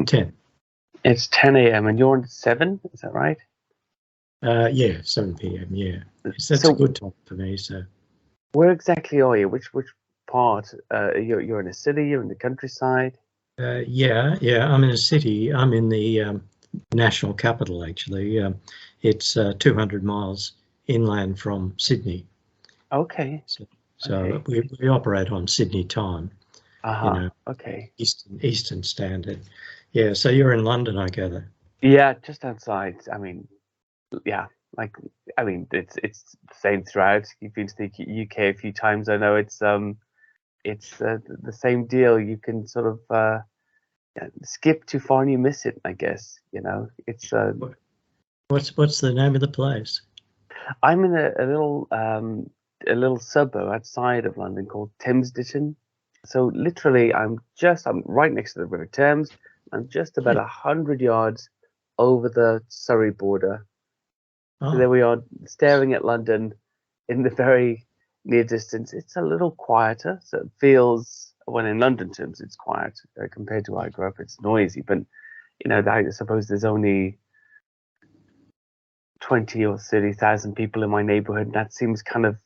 10. It's 10 a.m. and you're on 7, is that right? Yeah, 7 p.m. Yeah, that's So a good time for me. So, where exactly are you? Which part? You're in a city. You're in the countryside. yeah, I'm in a city. I'm in the national capital, actually. It's 200 miles inland from Sydney. Okay. So Okay. we operate on Sydney time. Okay. Eastern Standard. Yeah. So you're in London, I gather. Yeah, just outside. I mean, yeah, it's the same throughout. You've been to the UK a few times. I know it's the same deal. You can sort of skip too far and you miss it. I guess it's. What's the name of the place? I'm in a little suburb outside of London called Thamesditton. So literally, I'm right next to the River Thames. I'm just about 100 yards over the Surrey border. Oh. So there we are, staring at London in the very near distance. It's a little quieter, so it feels, when in London terms, it's quiet compared to where I grew up. It's noisy, but I suppose there's only 20 or 30,000 people in my neighborhood. And that seems kind of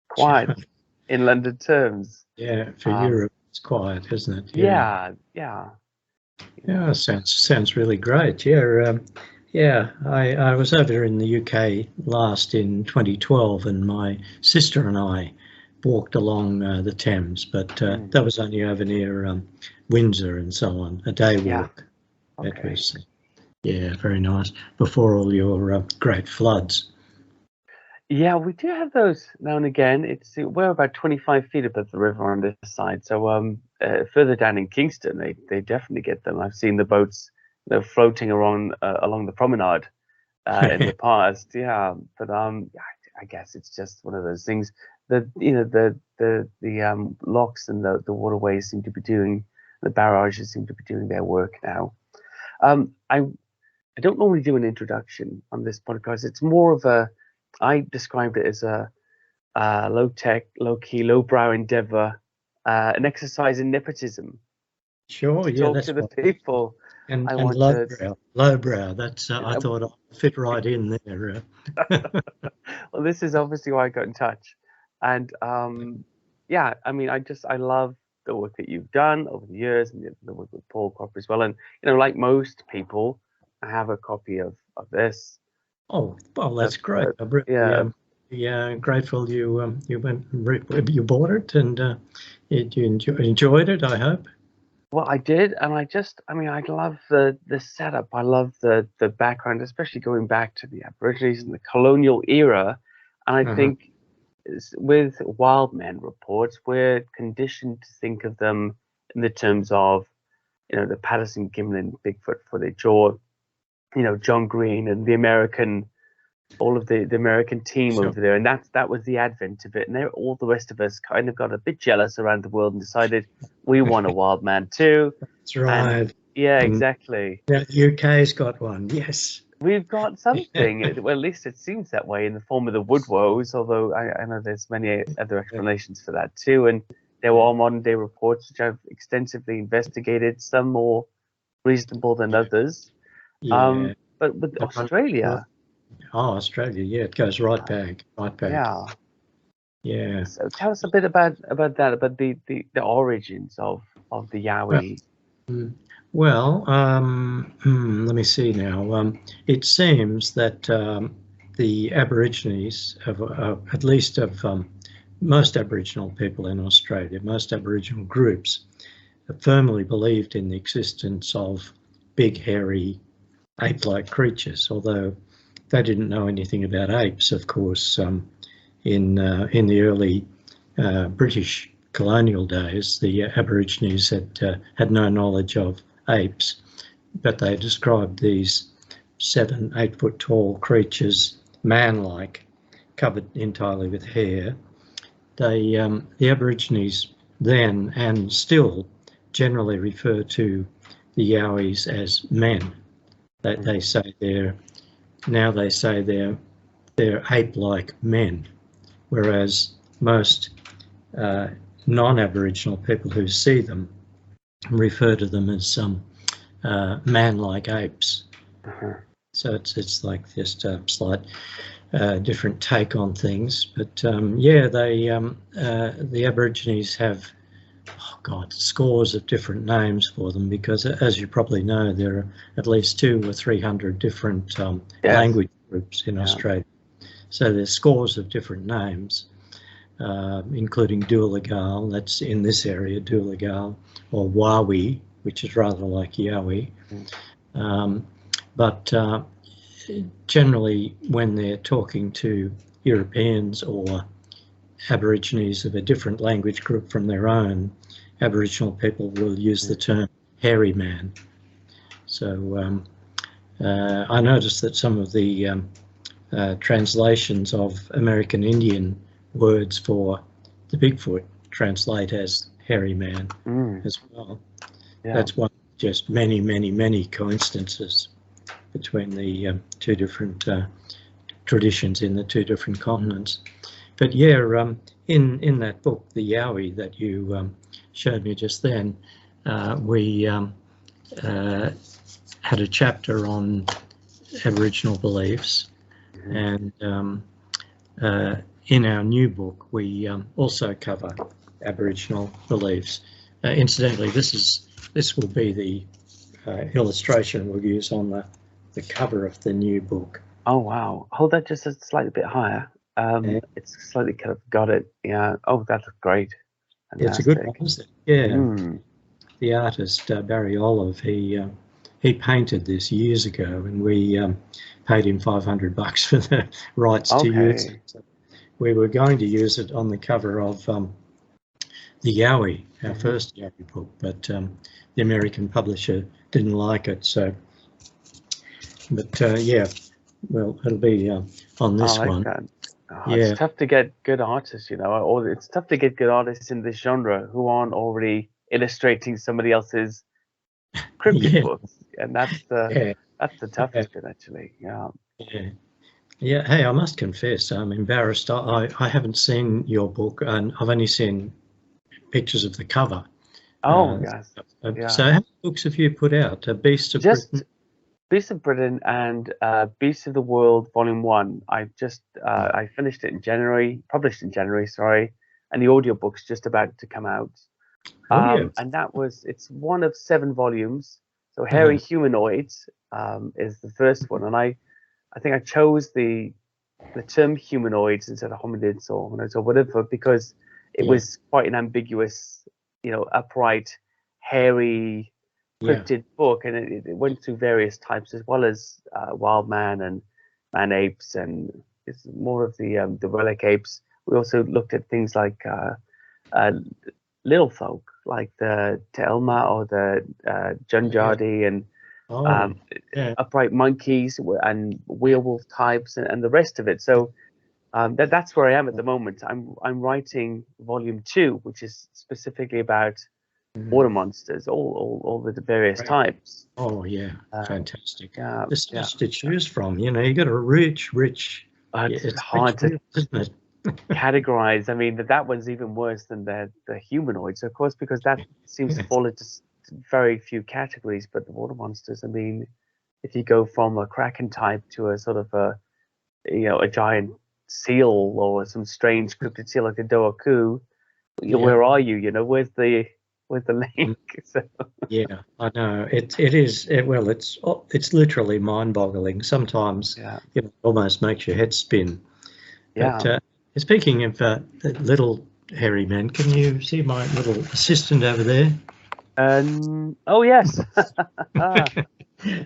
quiet in London terms. Yeah, for Europe, it's quiet, isn't it? Yeah. Yeah, sounds really great. Yeah, I was over in the UK last in 2012, and my sister and I walked along the Thames, but that was only over near Windsor and so on, a day walk. Okay. It was, very nice, before all your great floods. Yeah, we do have those now and again. We're about 25 feet above the river on this side. So further down in Kingston, they definitely get them. I've seen the boats floating around along the promenade in the past. Yeah, but I guess it's just one of those things. The locks and the waterways seem to be doing, the barrages seem to be doing their work now. I don't normally do an introduction on this podcast. It's more of I described it as a low-tech, low-key, low-brow endeavor, an exercise in nepotism. Sure, to talk to the people. And lowbrow. That's I thought I'd fit right in there. Well, this is obviously why I got in touch, and I love the work that you've done over the years, and the work with Paul Cropper as well. And like most people, I have a copy of this. Oh, well, that's great. I'm really grateful you you bought it and you enjoyed it, I hope. Well, I did, and I love the setup. I love the background, especially going back to the Aborigines and the colonial era. And I think with wild men reports, we're conditioned to think of them in the terms of, the Patterson Gimlin Bigfoot footage, or John Green and all of the American team over there, and that was the advent of it. And all the rest of us kind of got a bit jealous around the world and decided we want a wild man too. That's right. Exactly. The UK's got one. Yes, we've got something. Well, at least it seems that way, in the form of the Woodwoes. Although I know there's many other explanations for that too. And there were modern day reports which I've extensively investigated, some more reasonable than others. Yeah. But with Australia. Oh, Australia, yeah, it goes right back. Yeah. So tell us a bit about that, about the origins of the Yowie. Well, let me see now. It seems that the Aborigines, at least of most Aboriginal people in Australia, most Aboriginal groups, firmly believed in the existence of big, hairy, ape-like creatures, although they didn't know anything about apes, of course. In the early British colonial days, the Aborigines had no knowledge of apes, but they described these 7-8 foot tall creatures, man-like, covered entirely with hair. The Aborigines then and still generally refer to the Yowies as men. They say they're ape-like men, whereas most non-Aboriginal people who see them refer to them as man-like apes. Uh-huh. So it's like just a slight different take on things. But yeah, they the Aborigines have, oh God, scores of different names for them, because as you probably know, there are at least 200 or 300 different Yes. language groups in Australia. So there's scores of different names, including Dooligal, that's in this area, Dooligal, or Wawi, which is rather like Yowie. But generally, when they're talking to Europeans or Aborigines of a different language group from their own, Aboriginal people will use the term hairy man. So I noticed that some of the translations of American Indian words for the Bigfoot translate as hairy man as well. Yeah. That's one of just many coincidences between the two different traditions in the two different continents. But yeah, in that book, the Yowie that you showed me just then, we had a chapter on Aboriginal beliefs, and in our new book we also cover Aboriginal beliefs. Incidentally, this will be the illustration we'll use on the cover of the new book. Oh wow! Hold that just a slightly bit higher. It's slightly kind of got it. Yeah. Oh, that's great. Fantastic. It's a good one, isn't it? Yeah. The artist Barry Olive, he painted this years ago, and we paid him $500 for the rights to use it. So we were going to use it on the cover of the Yowie, our first Yowie book, but the American publisher didn't like it. So, but yeah, well, it'll be on this one. It's tough to get good artists, you know, or it's tough to get good artists in this genre who aren't already illustrating somebody else's cryptid books, and that's the toughest bit, actually. Yeah. Hey, I must confess, I'm embarrassed. I haven't seen your book, and I've only seen pictures of the cover. Yes. So how many books have you put out? Beasts of Britain? Beasts of Britain and Beasts of the World Volume 1. I finished it in January, published in January, sorry, and the audiobook's just about to come out. And it's one of 7 volumes. So Hairy Humanoids is the first one, and I think I chose the term humanoids instead of hominids or hominoids or whatever, because it was quite an ambiguous, you know, upright, hairy, cryptid book, and it went through various types, as well as wild man and man apes, and it's more of the relic apes. We also looked at things like little folk, like the Telma or the Junjadi, and upright monkeys and werewolf types, and the rest of it. So that's where I am at the moment. I'm writing volume 2, which is specifically about water monsters, all the various types. Oh yeah, fantastic. There's much to choose from. You know, you got a rich. It's hard to categorize. I mean, that one's even worse than the humanoids, of course, because that seems to fall into very few categories. But the water monsters, I mean, if you go from a kraken type to a sort of a giant seal or some strange cryptid seal like the Doaku, where are you? You know, where's the link? So. Yeah, I know. It is. Well, it's literally mind-boggling. Sometimes it almost makes your head spin. But speaking of little hairy men, can you see my little assistant over there? Oh yes.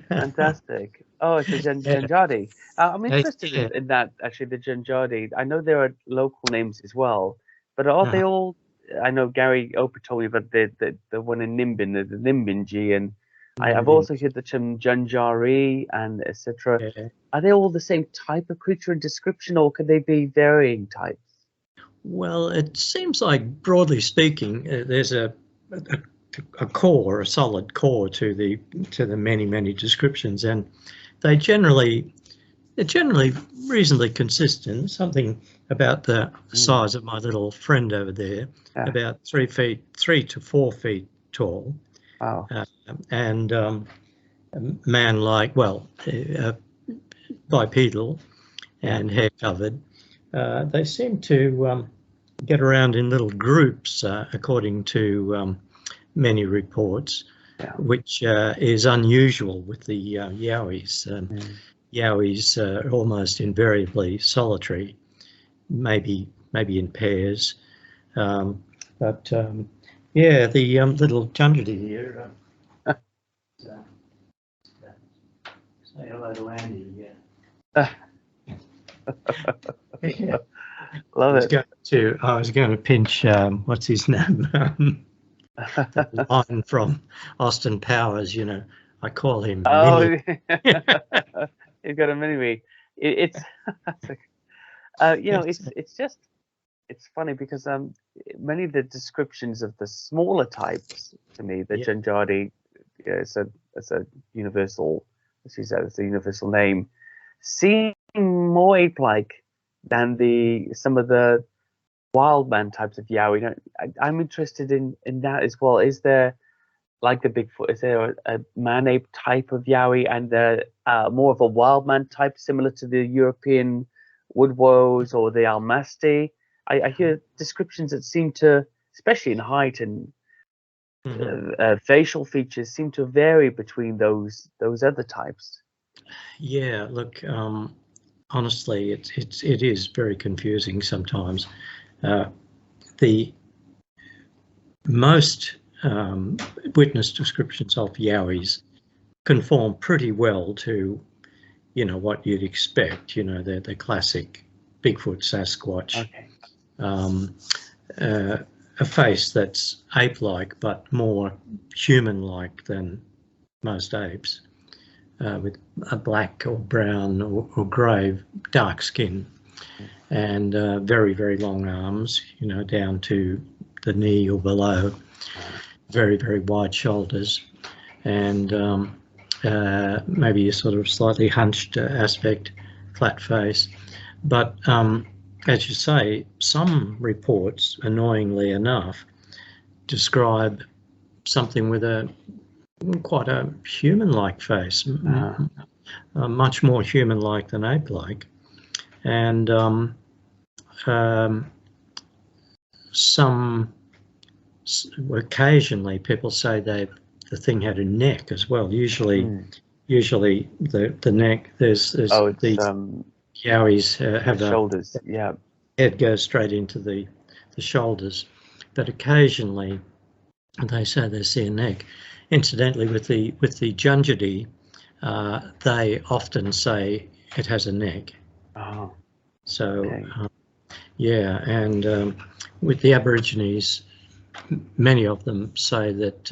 Fantastic. Oh, it's a Junjadi. I'm interested in that, actually, the Junjadi. I know there are local names as well, but are they all? I know Gary Oprah told me about the one in Nimbin, the Nimbinji, and I've also heard the term Junjari and etc. Are they all the same type of creature and description, or could they be varying types? Well, it seems like, broadly speaking, there's a core, a solid core to the many descriptions, and they're generally reasonably consistent. Something about the size of my little friend over there, about 3 to 4 feet tall. Wow. And man-like, well, bipedal and hair covered. They seem to get around in little groups, according to many reports, which is unusual with the Yowies. Yowies are almost invariably solitary, maybe in pairs. But yeah, the little Junjity here. Say hello to Andy. Yeah. Yeah. Love it. I was going to pinch what's his name? The line from Austin Powers. You know, I call him. Oh, Mini. he's got a mini-me. It's you know, it's funny because many of the descriptions of the smaller types to me, the Janjadi, it's a universal, as you said, it's a universal name, seem more ape-like than some of the wild man types of Yowie. I'm interested in that as well. Is there, like the Bigfoot, is there a man ape type of Yowie and more of a wild man type similar to the European woodwoes or the almasti? I hear descriptions that seem to, especially in height and facial features, seem to vary between those other types. Yeah, look, honestly, it is very confusing sometimes. The most witness descriptions of Yowies conform pretty well to, you know, what you'd expect. You know, the classic Bigfoot, Sasquatch. Okay. A face that's ape-like but more human-like than most apes, with a black or brown or grey dark skin, and very, very long arms, you know, down to the knee or below, very, very wide shoulders, and maybe a sort of slightly hunched aspect, flat face. But as you say, some reports, annoyingly enough, describe something with quite a human-like face, much more human-like than ape-like, and occasionally people say the thing had a neck as well. Usually the neck. There's these Yowies have shoulders. Head goes straight into the shoulders, but occasionally they say they see a neck. Incidentally, with the Junjidi, they often say it has a neck. Oh. So okay. yeah, and with the Aborigines, many of them say that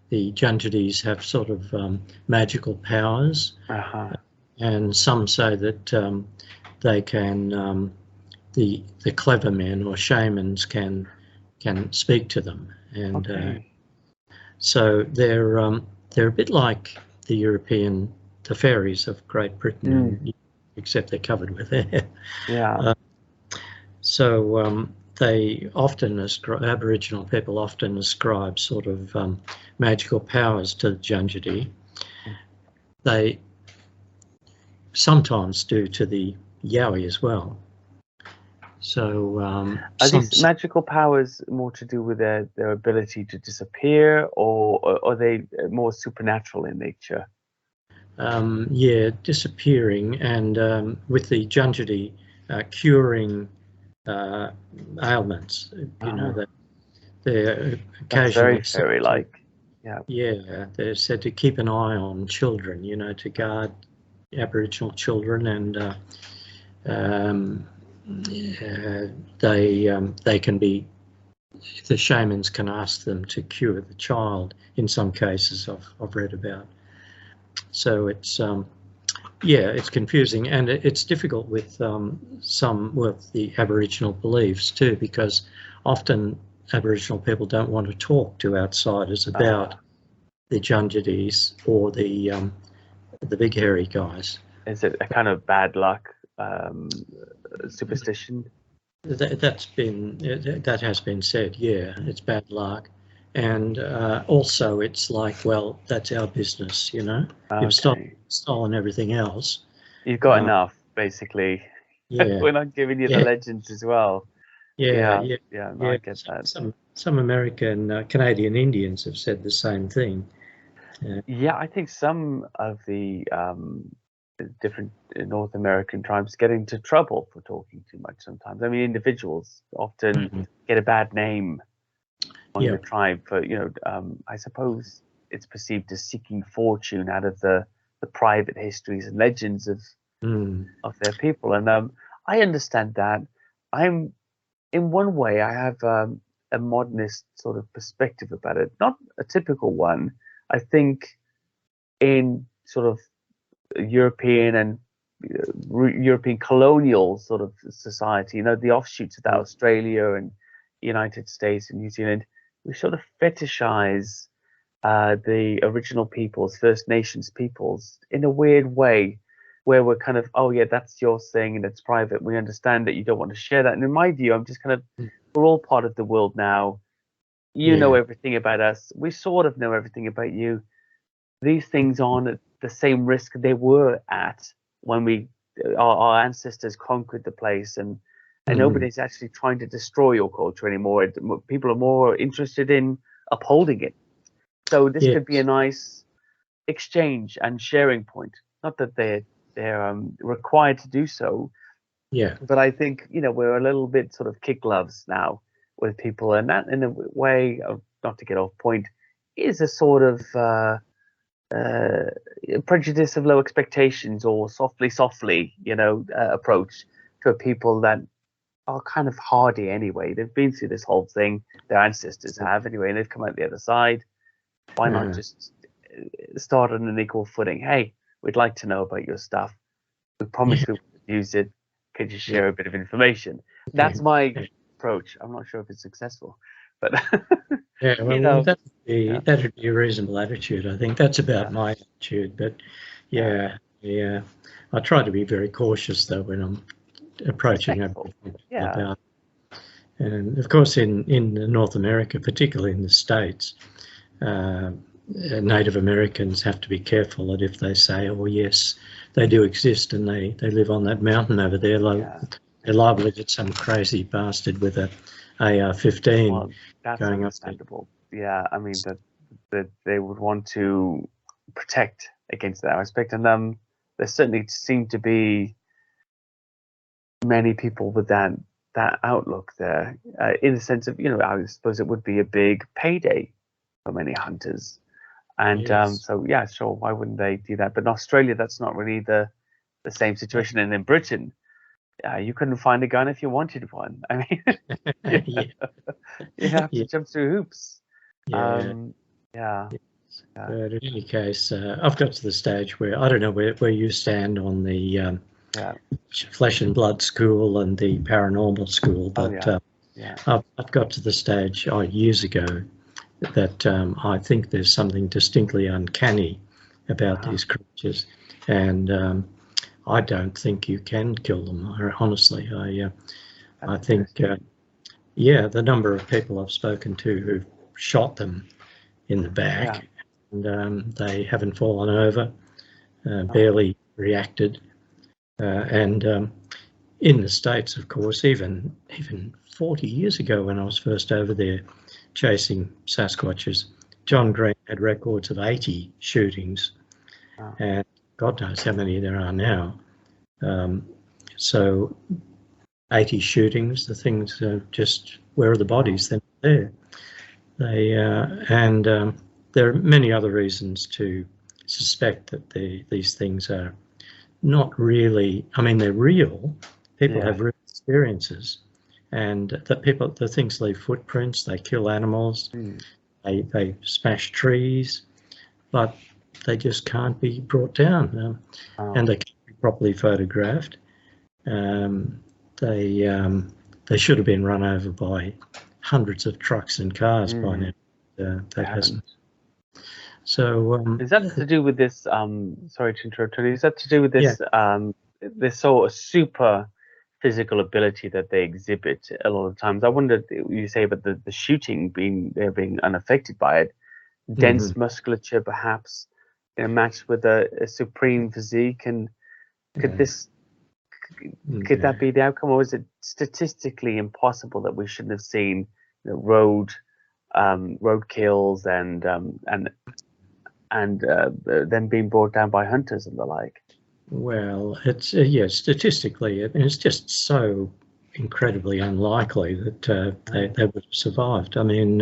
the Junjidis have sort of magical powers, and some say that they can, the clever men or shamans can speak to them, and so they're a bit like the fairies of Great Britain, except they're covered with hair. Yeah. So they often Aboriginal people often ascribe sort of magical powers to the Junjidi. They sometimes do to the Yowie as well. So are these magical powers more to do with their ability to disappear, or are they more supernatural in nature? Yeah, disappearing, and with the Junjidi curing ailments. You know, that they're occasionally very fairy-like. Yeah, they're said to keep an eye on children. You know, to guard Aboriginal children, and they can be. The shamans can ask them to cure the child. In some cases, I've read about. So it's it's confusing, and it's difficult with the Aboriginal beliefs too, because often Aboriginal people don't want to talk to outsiders about the Junjidis or the big hairy guys. Is it a kind of bad luck superstition? That has been said. Yeah, it's bad luck, and also it's like, well, that's our business, you know. You've Okay. stolen everything else. You've got enough, basically. Yeah, We're not giving you the yeah, legends as well. yeah, Yeah, yeah, yeah, no, yeah. I get that. Some American Canadian Indians have said the same thing. Yeah, I think some of the different North American tribes get into trouble for talking too much sometimes. I mean, individuals often Mhm. get a bad name among Yeah. the tribe for, I suppose it's perceived as seeking fortune out of the private histories and legends Mm. of their people. And I understand that. I'm in one way, I have a modernist sort of perspective about it, not a typical one. I think in sort of European and European colonial sort of society, the offshoots of that, Mm. Australia and United States and New Zealand, we sort of fetishize the original peoples, First Nations peoples, in a weird way, where we're kind of, oh yeah, that's your thing and it's private. We understand that you don't want to share that. And in my view, I'm just kind of, we're all part of the world now. You know Yeah. everything about us. We sort of know everything about you. These things aren't at the same risk they were at when our ancestors conquered the place, and Mhm. nobody's actually trying to destroy your culture anymore. People are more interested in upholding it. So this could be a Yes. nice exchange and sharing point. Not that they're required to do so, Yeah. but I think we're a little bit sort of kick gloves now with people, and that in a way of, not to get off point, is a sort of uh, prejudice of low expectations or softly, approach to a people that are kind of hardy anyway. They've been through this whole thing. Their ancestors have anyway, and they've come out the other side. Why not Uh, just start on an equal footing? Hey, we'd like to know about your stuff. We yeah. promise we won't use it. Could you Yeah. share a bit of information? Yeah. That's my approach. I'm not sure if it's successful, but Yeah. you Well, know, yeah, that would be a reasonable attitude. I think that's about yeah, my attitude. But yeah. yeah, yeah. I try to be very cautious though when I'm approaching Respectful. Aboriginal people Yeah, about. And of course, in North America, particularly in the States, uh, Native Americans have to be careful that if they say, "Oh yes, they do exist and they live on that mountain over there," yeah. they're liable to get some crazy bastard with a AR-15 Well, that's going up there. understandable. Yeah, I mean that they would want to protect against that aspect, and there certainly seem to be many people with that outlook there, in the sense of I suppose it would be a big payday for many hunters, and Yes. so yeah, sure, why wouldn't they do that? But in Australia, that's not really the same situation, and in Britain, you couldn't find a gun if you wanted one. I mean, you, Yeah. you have to Yeah. jump through hoops. Yeah. Um, yeah, yeah, But in any case, I've got to the stage where I don't know where you stand on the yeah. flesh and blood school and the paranormal school, Oh but yeah, yeah. I've got to the stage years ago that I think there's something distinctly uncanny about Uh-huh. these creatures, and I don't think you can kill them. Honestly, That's I think interesting. yeah, the number of people I've spoken to who've shot them in the Yeah. back, and they haven't fallen over, Oh, barely reacted, and in the States, of course, even 40 years ago when I was first over there chasing Sasquatches, John Green had records of 80 shootings, oh. and God knows how many there are now. Um, so 80 shootings, the things just, where are the Wow. bodies? They're not there. And there are many other reasons to suspect that these things are not really, I mean, they're real. People Yeah. have real experiences, and the things leave footprints. They kill animals. Mm. They smash trees, but they just can't be brought down, and Oh. they can't be properly photographed. Um, they they should have been run over by hundreds of trucks and cars by Mm. now. They That haven't. hasn't. So Is that to do with this? Sorry to interrupt, Tony. Is that to do with yeah, this? This sort of super physical ability that they exhibit a lot of times. I wonder, you say about the shooting being unaffected by it, dense musculature perhaps, matched with a supreme physique, and could that be the outcome, or is it statistically impossible that we shouldn't have seen road kills and them being brought down by hunters and the like? Well, it's statistically, it's just so incredibly unlikely that they would have survived. I mean,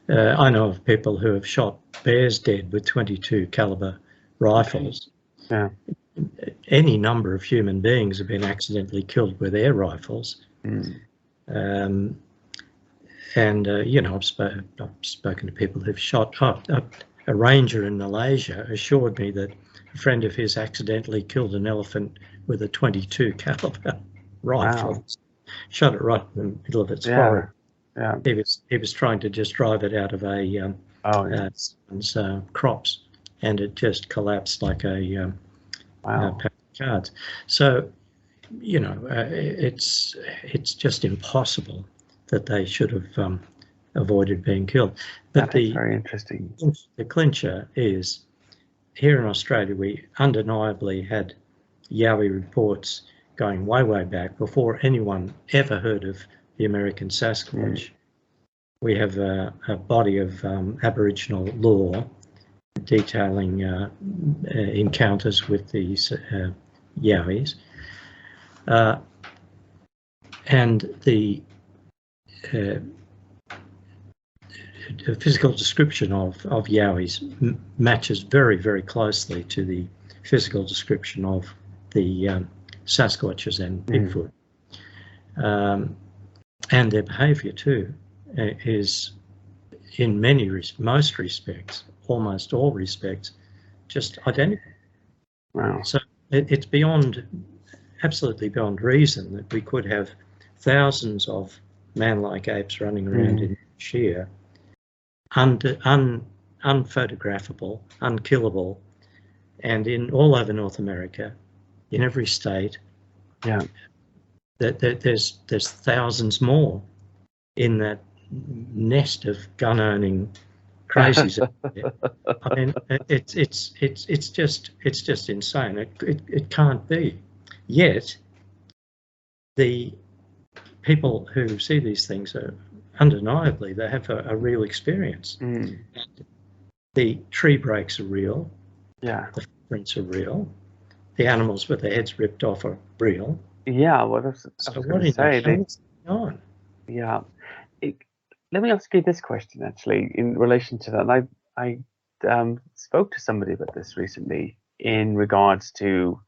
I know of people who have shot bears dead with 22 caliber rifles. Yeah. Any number of human beings have been accidentally killed with air rifles. And I've spoken to people who've shot. A ranger in Malaysia assured me that a friend of his accidentally killed an elephant with a 22 caliber rifle. Wow. Shot it right in the middle of its forehead. Yeah. He was trying to just drive it out of someone's crops, and it just collapsed like a pack of cards. So, it's just impossible that they should have avoided being killed. But that is very interesting. The clincher is, here in Australia, we undeniably had Yowie reports going way, way back before anyone ever heard of the American Sasquatch. We have a body of Aboriginal law detailing encounters with these Yowies. And the physical description of Yowies matches very, very closely to the physical description of the Sasquatches and Bigfoot. And their behaviour too is, in most respects, almost all respects, just identical. Wow. So it's absolutely beyond reason that we could have thousands of man-like apes running around in sheer, unphotographable, unkillable, and in all over North America, in every state. Yeah. There's thousands more in that nest of gun-owning crazies. I mean, it's just insane. It can't be. Yet the people who see these things are undeniably, they have a real experience. And the tree breaks are real. Yeah. The footprints are real. The animals with their heads ripped off are real. Yeah, well, I was going to say. What's going on? Yeah. Let me ask you this question, actually, in relation to that. I spoke to somebody about this recently in regards to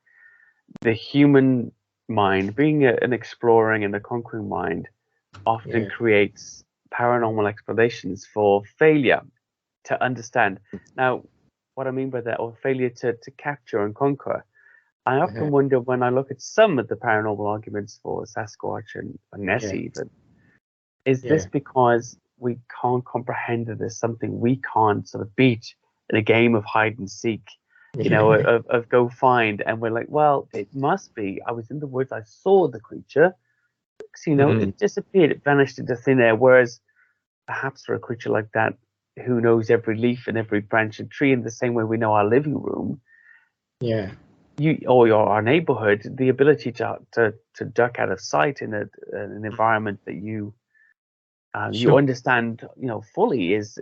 the human mind. Being an exploring and a conquering mind often creates paranormal explanations for failure to understand. Now, what I mean by that, or failure to capture and conquer, I often wonder when I look at some of the paranormal arguments for Sasquatch and Nessie, even, is this because we can't comprehend that there's something we can't sort of beat in a game of hide and seek, of go find, and we're like, well, it must be. I was in the woods, I saw the creature, it disappeared, it vanished into thin air. Whereas perhaps for a creature like that, who knows every leaf and every branch and tree in the same way we know our living room, our neighborhood, the ability to duck out of sight in an environment that you understand fully is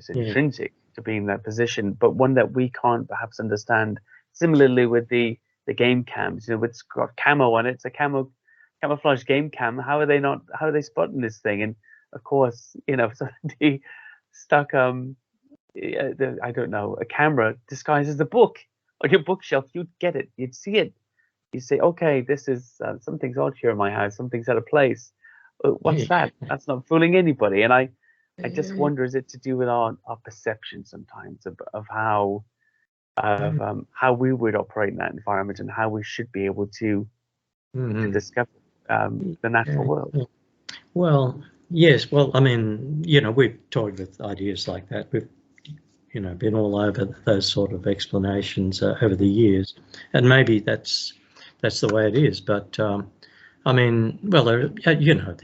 intrinsic to being in that position, but one that we can't perhaps understand. Similarly with the game cams, it's got camo on it, it's a camouflage game cam. How are they spotting this thing? And of course, somebody stuck I don't know, a camera disguised as a book on your bookshelf, you'd get it, you'd see it, you say, okay, this is something's odd here in my house, something's out of place. What's that? That's not fooling anybody. And I just wonder, is it to do with our perception sometimes of how we would operate in that environment and how we should be able to discover the natural world? Well, yes. Well, I mean, we've toyed with ideas like that. We've, been all over those sort of explanations over the years, and maybe that's the way it is. But I mean, well, you know,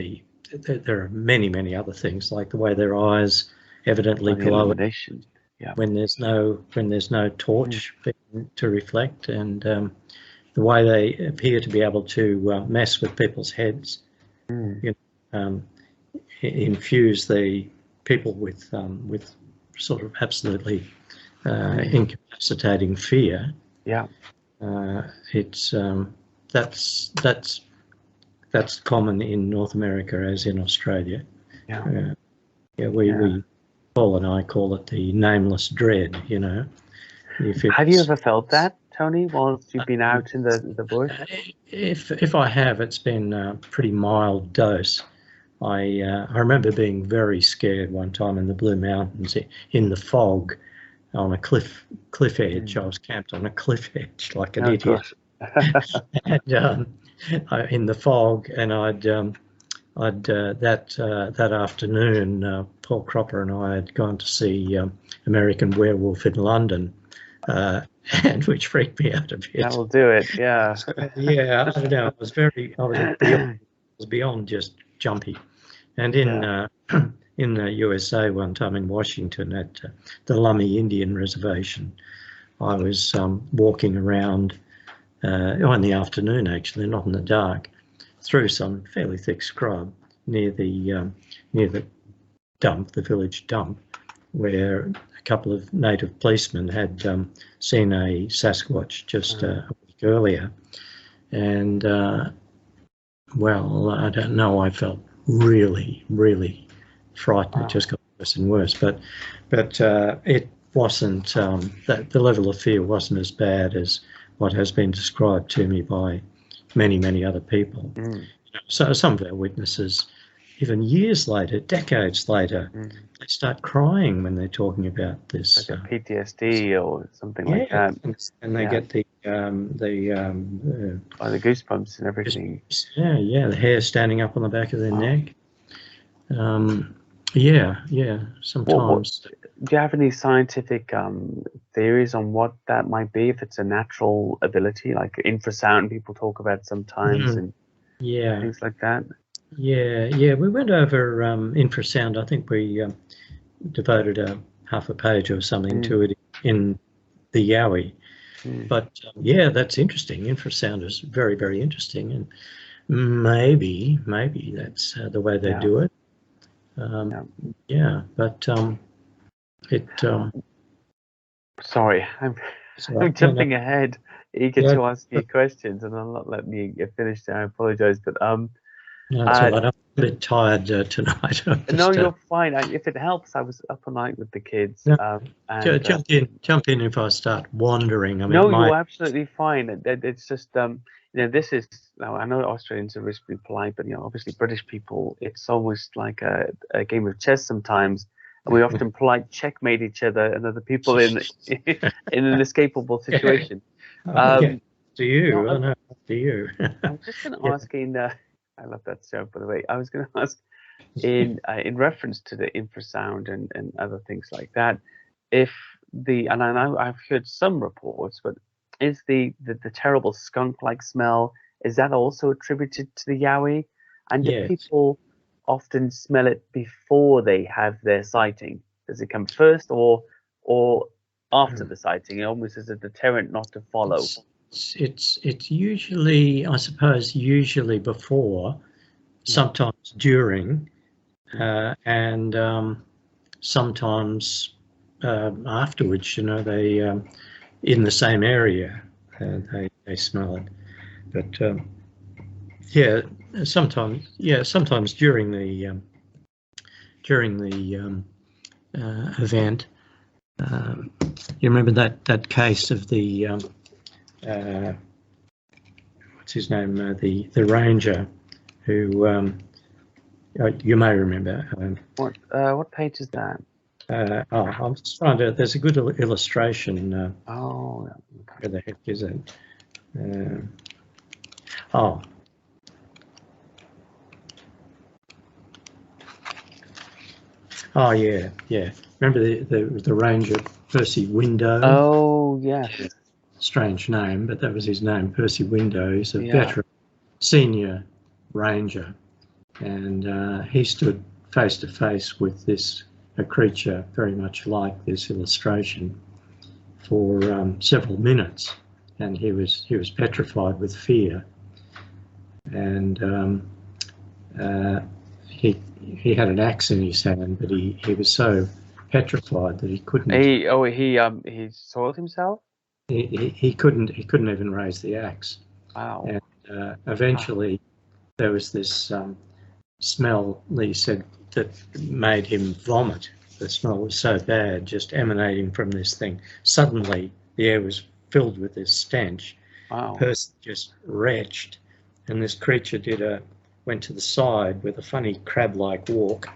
there are many other things, like the way their eyes evidently glow illumination. Yeah. when there's no torch to reflect, and the way they appear to be able to mess with people's heads, you know, infuse the people with sort of absolutely incapacitating fear. Yeah. It's that's common in North America as in Australia. Yeah. We Paul and I call it the nameless dread. You know. Have you ever felt that, Tony, whilst you've been out in the bush? If I have, it's been a pretty mild dose. I remember being very scared one time in the Blue Mountains in the fog on a cliff edge. I was camped on a cliff edge like an idiot. And in the fog, and that afternoon, Paul Cropper and I had gone to see American Werewolf in London, and which freaked me out a bit. That'll do it, yeah. So, yeah, I don't know. I was beyond just jumpy. And in the USA one time in Washington at the Lummi Indian Reservation, I was walking around in the afternoon, actually, not in the dark, through some fairly thick scrub near the dump, the village dump, where a couple of native policemen had seen a sasquatch just a week earlier, and well, I don't know, I felt really frightened. It just got worse and worse, but it wasn't that the level of fear wasn't as bad as what has been described to me by many other people. You know, so some of our witnesses, even years later, decades later, they start crying when they're talking about this, like a PTSD or something like that, and they get the goosebumps and everything. The hair standing up on the back of their neck. Sometimes. Do you have any scientific theories on what that might be? If it's a natural ability, like infrasound, people talk about sometimes, and things like that. Yeah. We went over infrasound. I think we devoted half a page or something to it in the Yowie. But that's interesting. Infrasound is very interesting, and maybe that's the way they do it. But it. Sorry, I'm jumping ahead, eager to ask you questions, and I'm not letting you get finished. I apologise, but no, it's all right. I'm a bit tired tonight. No, you're fine. If it helps, I was up all night with the kids. Jump in if I start wandering. I mean, no, you're absolutely fine. It's just this is now. I know Australians are reasonably polite, but obviously British people, it's almost like a game of chess sometimes. And we often polite checkmate each other and other people in an inescapable situation. Do you? Do you? I'm just going to ask I love that joke, by the way. I was going to ask in reference to the infrasound and other things like that, and I know I've heard some reports, but is the terrible skunk-like smell, is that also attributed to the Yowie? And do people often smell it before they have their sighting? Does it come first or after the sighting, almost as a deterrent not to follow? It's usually, I suppose, before, sometimes during, and sometimes afterwards. They in the same area, they smell it. But sometimes during the event. You remember that case of the what's his name? The ranger who you may remember. What page is that? I'm just trying to. There's a good illustration. Where the heck is it? Yeah. Remember the ranger, Percy Window? Oh, yes. Strange name, but that was his name, Percy Window. He's a veteran, senior ranger, and he stood face to face with a creature very much like this illustration for several minutes, and he was petrified with fear, and he had an axe in his hand, but he was so petrified that he couldn't. He soiled himself. He couldn't even raise the axe. Wow. And eventually, there was this smell, he said, that made him vomit. The smell was so bad, just emanating from this thing. Suddenly, the air was filled with this stench. Wow. The person just retched, and this creature went to the side with a funny crab-like walk,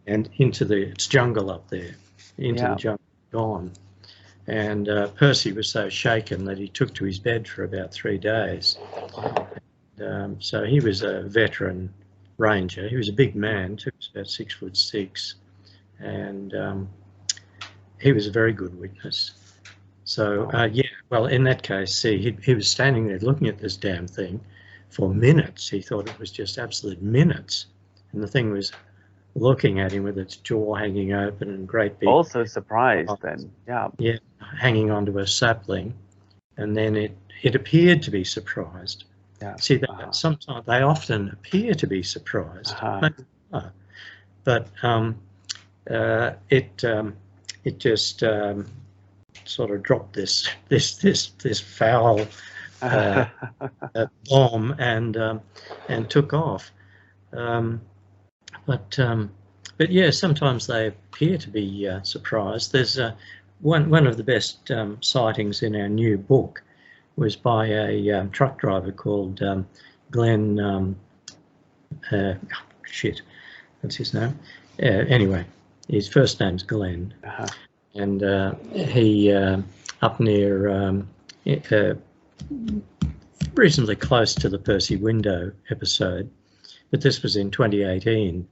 and into its jungle up there, the jungle, gone. And Percy was so shaken that he took to his bed for about 3 days. And, so he was a veteran ranger. He was a big man, too. He was about 6'6", and he was a very good witness. So well, in that case, see, he was standing there looking at this damn thing for minutes. He thought it was just absolute minutes, and the thing was looking at him with its jaw hanging open and great big. Also surprised then, yeah, hanging onto a sapling, and then it appeared to be surprised. Yeah. See, sometimes they often appear to be surprised, but it just sort of dropped this foul bomb and took off. But yeah, sometimes they appear to be surprised. There's one of the best sightings in our new book was by a truck driver called Glenn. What's his name? Anyway, his first name's Glenn, and he up near reasonably close to the Percy Window episode, but this was in 2018.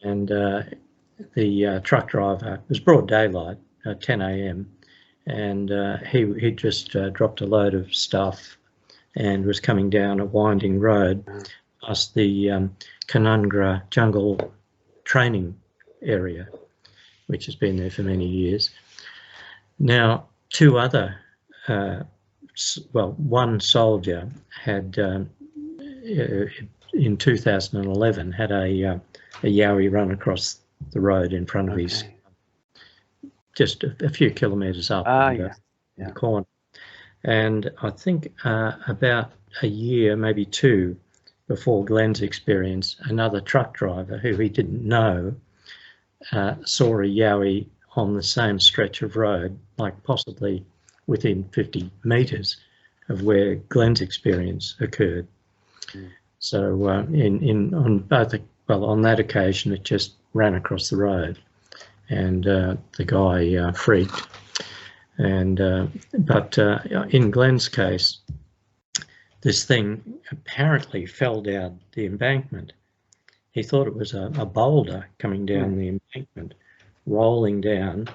And the truck driver, it was broad daylight, 10 a.m, and he just dropped a load of stuff and was coming down a winding road past the Canungra jungle training area, which has been there for many years. Now, two other, one soldier had, in 2011, had a Yowie run across the road in front of his, just a few kilometres up in the corner. And I think about a year, maybe two, before Glenn's experience, another truck driver who he didn't know saw a Yowie on the same stretch of road, like possibly within 50 metres of where Glenn's experience occurred. So on that occasion, it just ran across the road, and the guy freaked. And but in Glenn's case, this thing apparently fell down the embankment. He thought it was a boulder coming down the embankment, rolling down,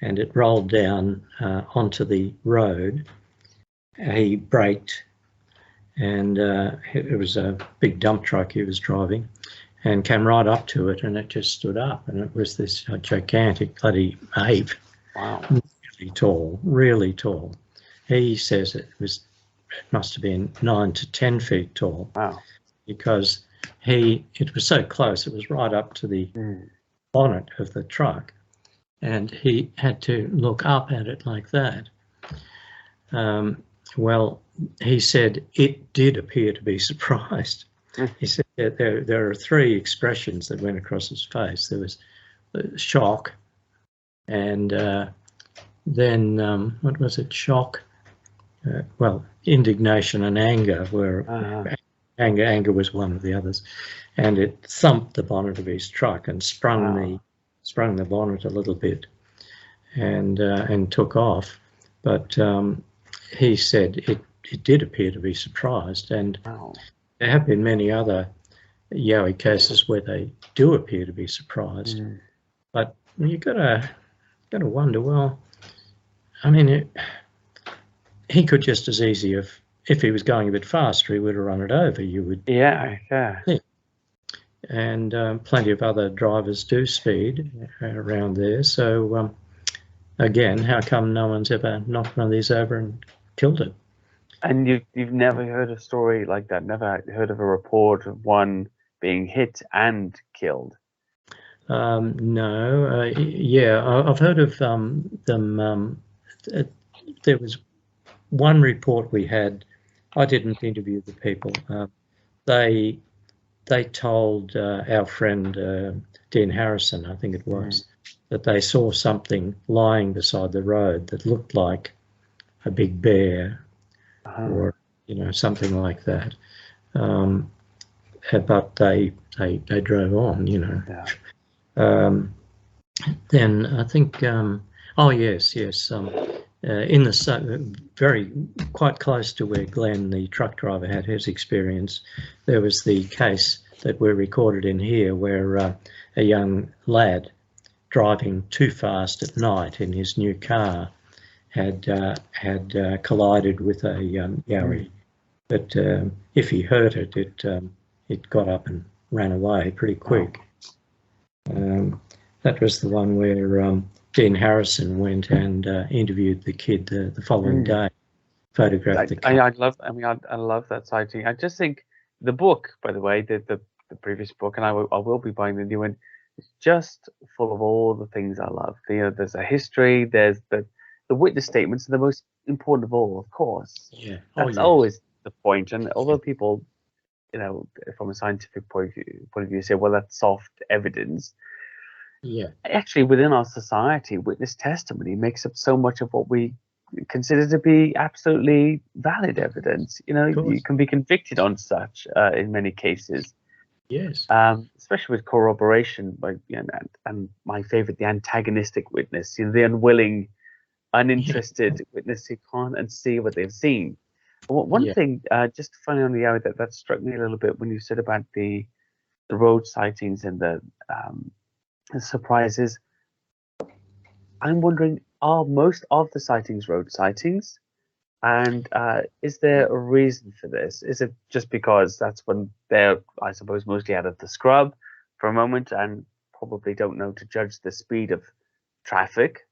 and it rolled down onto the road. He braked, and it was a big dump truck he was driving, and came right up to it, and it just stood up, and it was this gigantic bloody ape. Wow. Really tall. He says it must have been 9 to 10 feet tall. Wow. Because it was so close, it was right up to the bonnet of the truck, and he had to look up at it like that. Well, he said it did appear to be surprised. He said that there are three expressions that went across his face. There was shock, and then what was it? Shock. Indignation and anger were. Anger was one of the others, and it thumped the bonnet of his truck and sprung the bonnet a little bit, and took off. But he said it did appear to be surprised, and there have been many other Yowie cases where they do appear to be surprised. But you gotta wonder. Well, I mean, he could just as easy have if he was going a bit faster, he would have run it over. You would, Yeah. think. And plenty of other drivers do speed around there. So again, how come no one's ever knocked one of these over and killed it? And you've never heard a story like that? Never heard of a report of one being hit and killed? No. Yeah, I've heard of them. There was one report we had. I didn't interview the people. They told our friend Dean Harrison, I think it was, that they saw something lying beside the road that looked like a big bear or something like that. But they drove on. Yeah. Then I think, oh yes, in the very quite close to where Glenn, the truck driver, had his experience, there was the case that we're recorded in here where a young lad driving too fast at night in his new car had collided with a Yowie. But if he hurt it, it got up and ran away pretty quick. That was the one where Dean Harrison went and interviewed the kid the following day, photographed the car. I love that sighting. I just think the book, by the way, the previous book, and I will be buying the new one, is just full of all the things I love. There's a history, there's the witness statements, and the most important of all, of course. Yeah. That's always the point. And although people, from a scientific point of view, say, well, that's soft evidence. Yeah. Actually, within our society, witness testimony makes up so much of what we consider to be absolutely valid evidence. You can be convicted on such in many cases. Yes. Especially with corroboration, and my favorite, the antagonistic witness, the unwilling, uninterested witness who can't unsee what they've seen. One thing, just finally on the hour, that struck me a little bit when you said about the road sightings and the surprises. I'm wondering, are most of the sightings road sightings? And is there a reason for this? Is it just because that's when they're, I suppose, mostly out of the scrub for a moment and probably don't know to judge the speed of traffic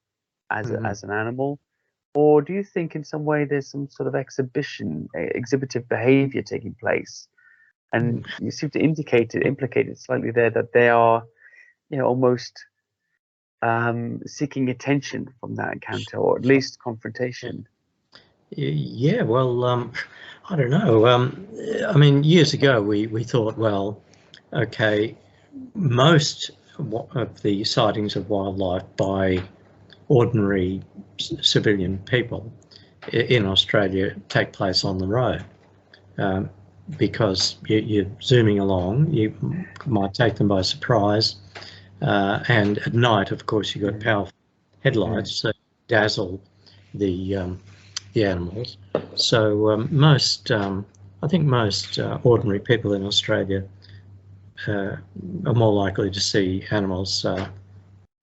as an animal? Or do you think in some way there's some sort of exhibitive behavior taking place? And you seem to implicate it slightly there that they are, almost seeking attention from that encounter, or at least confrontation. Yeah, well, I don't know. I mean, years ago we thought, well, okay, most of the sightings of wildlife by ordinary civilian people in Australia take place on the road, because you're zooming along, you might take them by surprise, and at night, of course, you've got powerful headlights that dazzle the animals. So I think most ordinary people in Australia are more likely to see animals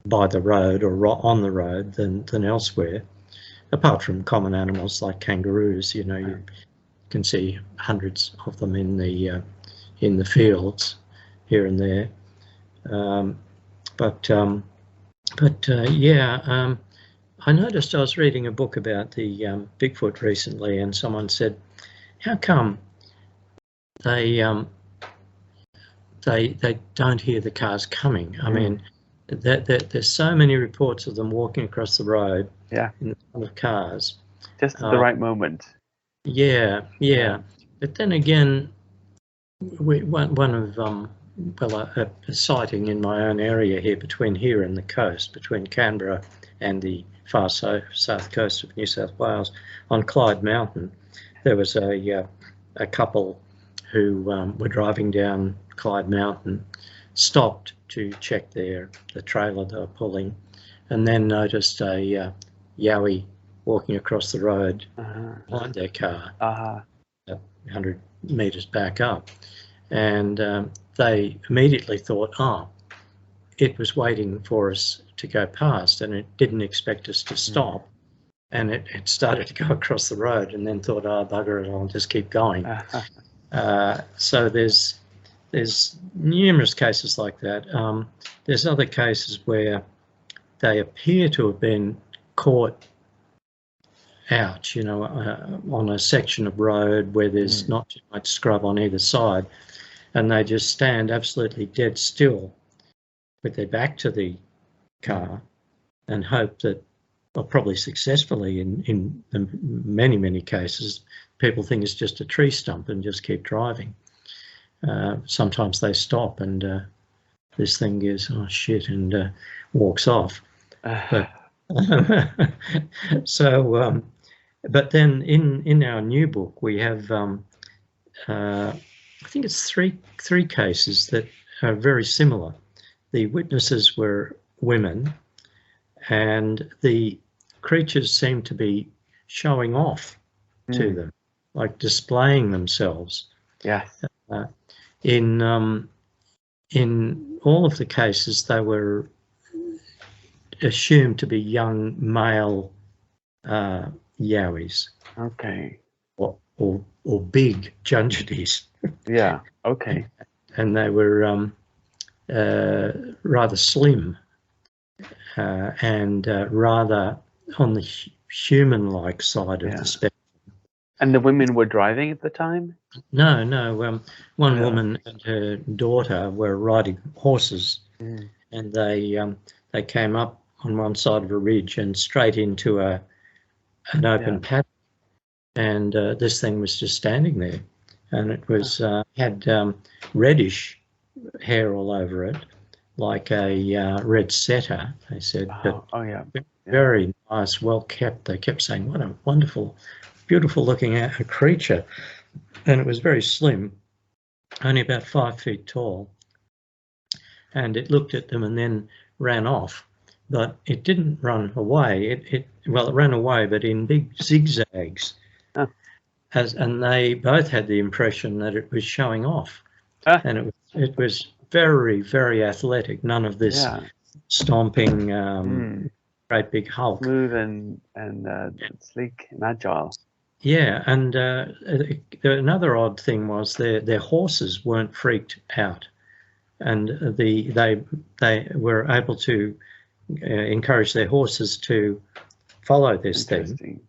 by the road or on the road than elsewhere, apart from common animals like kangaroos. You can see hundreds of them in the fields here and there. I noticed I was reading a book about the Bigfoot recently, and someone said, how come they don't hear the cars coming? I mean, there's so many reports of them walking across the road in front of cars. Just at the right moment. Yeah. But then again, one of a sighting in my own area here, between here and the coast, between Canberra and the far south coast of New South Wales, on Clyde Mountain, there was a couple who were driving down Clyde Mountain, stopped to check the trailer they were pulling, and then noticed a Yowie walking across the road behind their car, 100 metres back up. And they immediately thought, it was waiting for us to go past, and it didn't expect us to stop. and it started to go across the road, and then thought, oh, bugger it, I'll just keep going. So there's numerous cases like that. There's other cases where they appear to have been caught out, on a section of road where there's not too much scrub on either side, and they just stand absolutely dead still with their back to the car and hope that, well, probably successfully in many cases, people think it's just a tree stump and just keep driving. Sometimes they stop and this thing goes, oh shit, and walks off. But so, but then in our new book we have, I think it's three cases that are very similar. The witnesses were women, and the creatures seem to be showing off to them, like displaying themselves. Yes. In all of the cases, they were assumed to be young male Yowies. Okay. Or big Jungities. Yeah. Okay. And they were rather slim and rather on the human-like side of the spectrum. And the women were driving at the time? No. One woman and her daughter were riding horses, and they came up on one side of a ridge and straight into an open paddock, and this thing was just standing there, and it was had reddish hair all over it, like a red setter, they said. But very nice, well kept. They kept saying, what a wonderful, beautiful looking creature. And it was very slim, only about 5 feet tall. And it looked at them and then ran off. But it didn't run away. It ran away, but in big zigzags. And they both had the impression that it was showing off. And it was very, very athletic. None of this stomping, great big hulk. Smooth and sleek and agile. Yeah, and another odd thing was their horses weren't freaked out, and they were able to encourage their horses to follow this thing.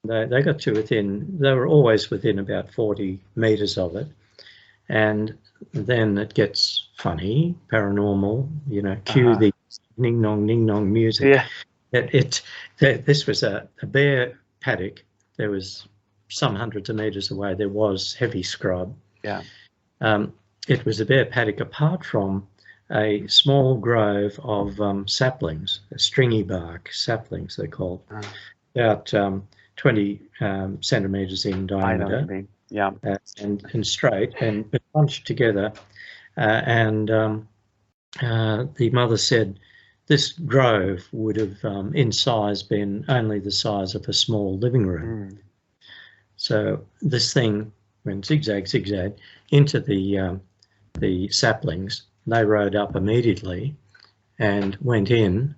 They got to they were always within about 40 meters of it, and then it gets funny, paranormal, cue the ning nong music. Yeah. This was a bare paddock. There was some hundreds of meters away, there was heavy scrub. Yeah. It was a bare paddock apart from a small grove of saplings, stringy bark saplings they're called, about 20 centimeters in diameter. I know what you mean. Yeah. And straight and bunched together. And the mother said this grove would have in size been only the size of a small living room. So this thing went zigzag into the saplings. They rode up immediately and went in.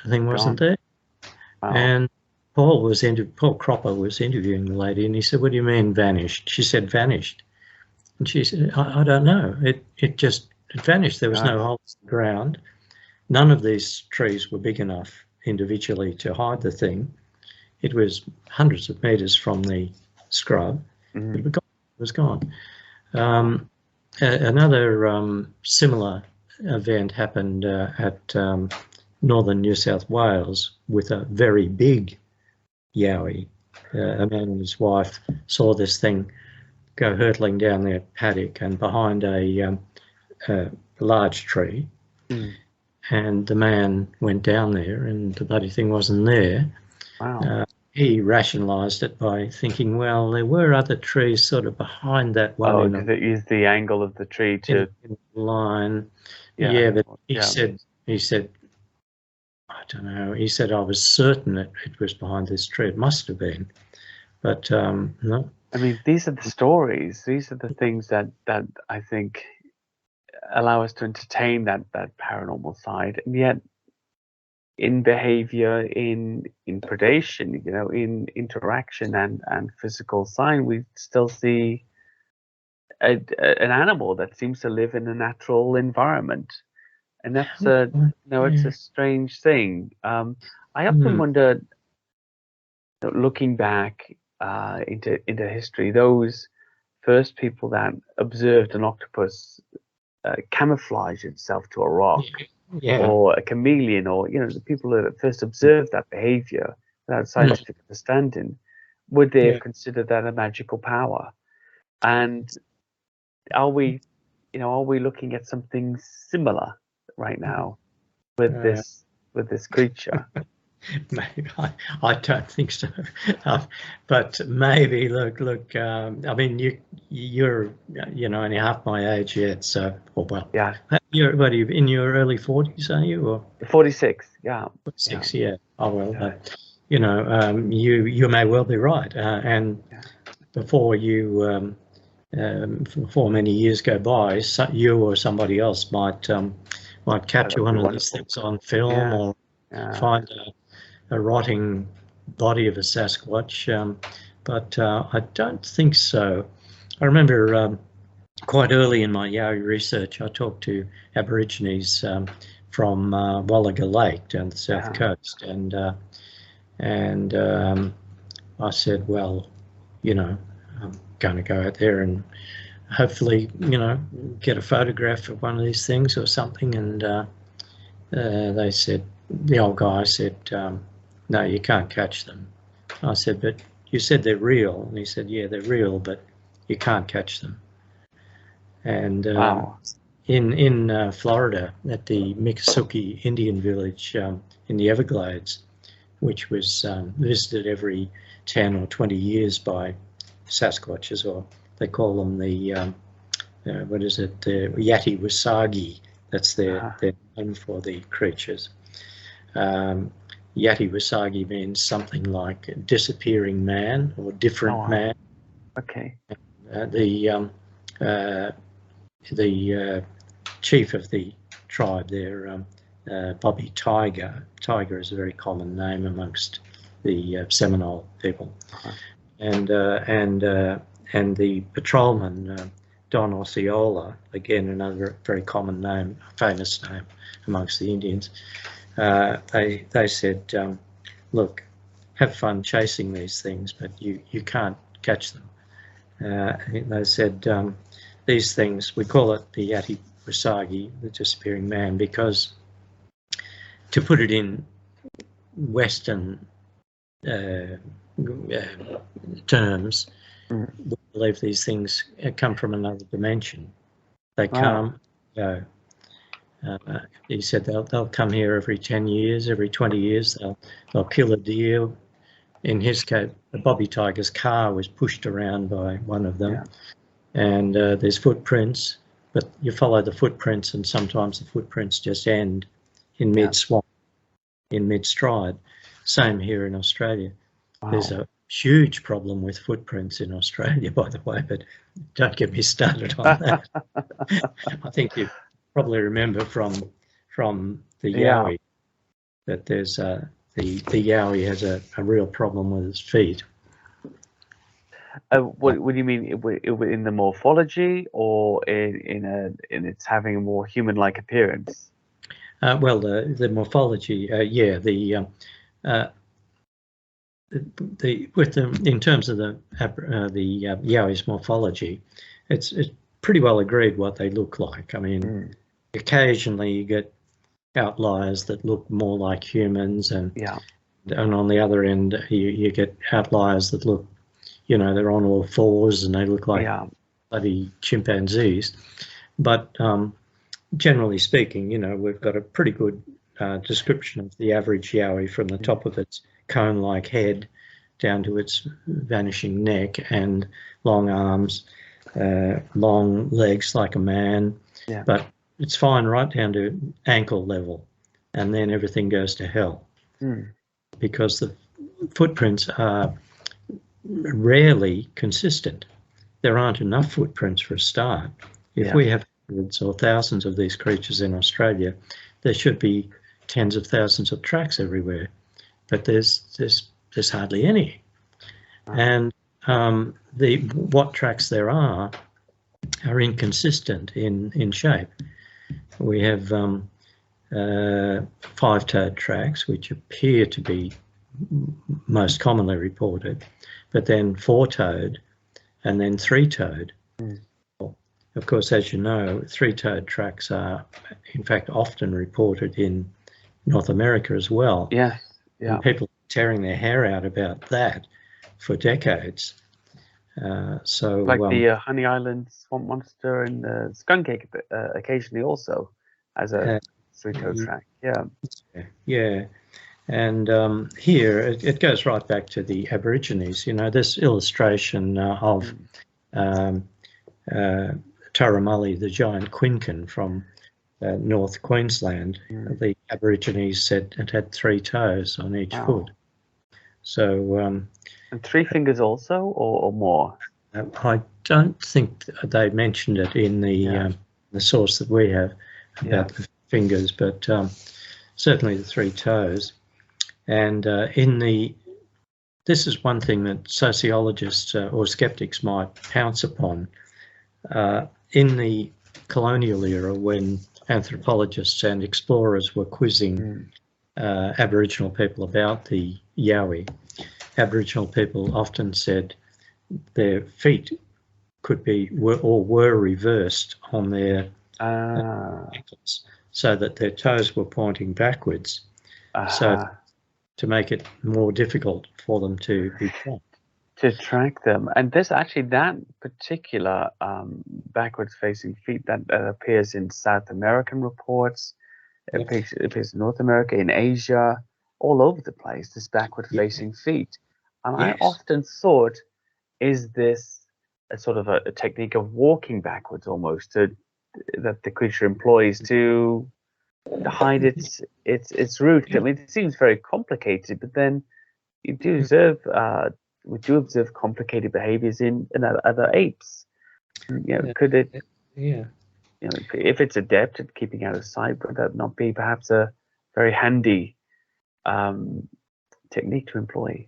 The thing wasn't there. Wow. And Paul Cropper was interviewing the lady, and he said, "What do you mean vanished?" She said, "Vanished." And she said, I don't know. It just vanished. There was no hole in the ground. None of these trees were big enough individually to hide the thing. It was hundreds of meters from the scrub. It was gone. Another similar event happened at northern New South Wales with a very big Yowie. A man and his wife saw this thing go hurtling down their paddock and behind a large tree. And the man went down there and the bloody thing wasn't there. Wow. He rationalised it by thinking, well, there were other trees sort of behind that one. Oh, because it used the angle of the tree to in line. Yeah, but he said, I don't know. He said, I was certain it was behind this tree. It must have been, but no. I mean, these are the stories. These are the things that I think allow us to entertain that paranormal side, and yet in behavior, in predation, you know, in interaction and physical sign, we still see an animal that seems to live in a natural environment, and that's a no, it's a strange thing. I often wonder, looking back into history, those first people that observed an octopus camouflage itself to a rock, or a chameleon, or the people that first observed that behavior without scientific understanding, would they have considered that a magical power? And are we looking at something similar right now with this creature? Maybe I don't think so, but maybe look. I mean, you're only half my age yet, so yeah. You're what are you in your early 40s? Are you or 46? Yeah. 46? Yeah. Oh well, you may well be right, and before many years go by, you or somebody else might capture one of these things on film or find a rotting body of a Sasquatch, but I don't think so. I remember quite early in my Yowie research, I talked to Aborigines from Wallaga Lake down the south coast, and I said, well, I'm going to go out there and hopefully, get a photograph of one of these things or something, and they said, the old guy said, no, you can't catch them. I said, but you said they're real. And he said, yeah, they're real, but you can't catch them. And in Florida, at the Miccosukee Indian Village in the Everglades, which was visited every 10 or 20 years by Sasquatches, or they call them the, the Yati Wasagi. That's their name for the creatures. Yati Wasagi means something like disappearing man or different man. Okay. The chief of the tribe there, Bobby Tiger. Tiger is a very common name amongst the Seminole people, and the patrolman Don Osceola, again another very common name, famous name amongst the Indians. They said, look, have fun chasing these things, but you can't catch them. They said, these things, we call it the Yati Wasagi, the disappearing man, because to put it in Western terms, we believe these things come from another dimension. They come, go. He said they'll come here every 10 years, every 20 years. They'll kill a deer. In his case, Bobby Tiger's car was pushed around by one of them, and there's footprints. But you follow the footprints, and sometimes the footprints just end in mid-swamp, in mid-stride. Same here in Australia. There's a huge problem with footprints in Australia, by the way, but don't get me started on that. I think you probably remember from the Yowie that there's the Yowie has a real problem with his feet. What do you mean in the morphology, or in its having a more human-like appearance? Well, the morphology, in terms of the Yowie's morphology, it's pretty well agreed what they look like. I mean, occasionally you get outliers that look more like humans, and on the other end you get outliers that look, they're on all fours and they look like bloody chimpanzees. But generally speaking, we've got a pretty good description of the average Yowie from the top of its cone-like head down to its vanishing neck, and long arms, long legs like a man, but it's fine right down to ankle level, and then everything goes to hell because the footprints are rarely consistent. There aren't enough footprints for a start. If we have hundreds or thousands of these creatures in Australia, there should be, tens of thousands of tracks everywhere, but there's hardly any. And what tracks there are inconsistent in shape. We have 5-toed tracks, which appear to be most commonly reported, but then 4-toed and then 3-toed. Of course, as you know, 3-toed tracks are in fact often reported in North America as well. Yes, yeah. And people tearing their hair out about that for decades. So like the Honey Island swamp monster and the skunk ape occasionally also as a 3-toed track. Yeah. And here it goes right back to the Aborigines. You know, this illustration of Taramulli, the giant quincan from North Queensland. The Aborigines said it had 3 toes on each foot. So and 3 fingers also, or more? I don't think they mentioned it in the source that we have about the fingers, but certainly the 3 toes. And this is one thing that sociologists or skeptics might pounce upon. In the colonial era, when anthropologists and explorers were quizzing Aboriginal people about the Yowie, Aboriginal people often said their feet were reversed on their ankles, so that their toes were pointing backwards, so to make it more difficult for them to be tracked. To track them. And this actually, that particular backwards facing feet that appears in South American reports, it appears in North America, in Asia, all over the place, this backward facing feet. And I often thought, is this a sort of a technique of walking backwards almost that the creature employs to hide its route? I mean, it seems very complicated, but then you do observe we do observe complicated behaviors in other apes. You know, could it? Yeah. You know, if it's adept at keeping out of sight, would that not be perhaps a very handy technique to employ?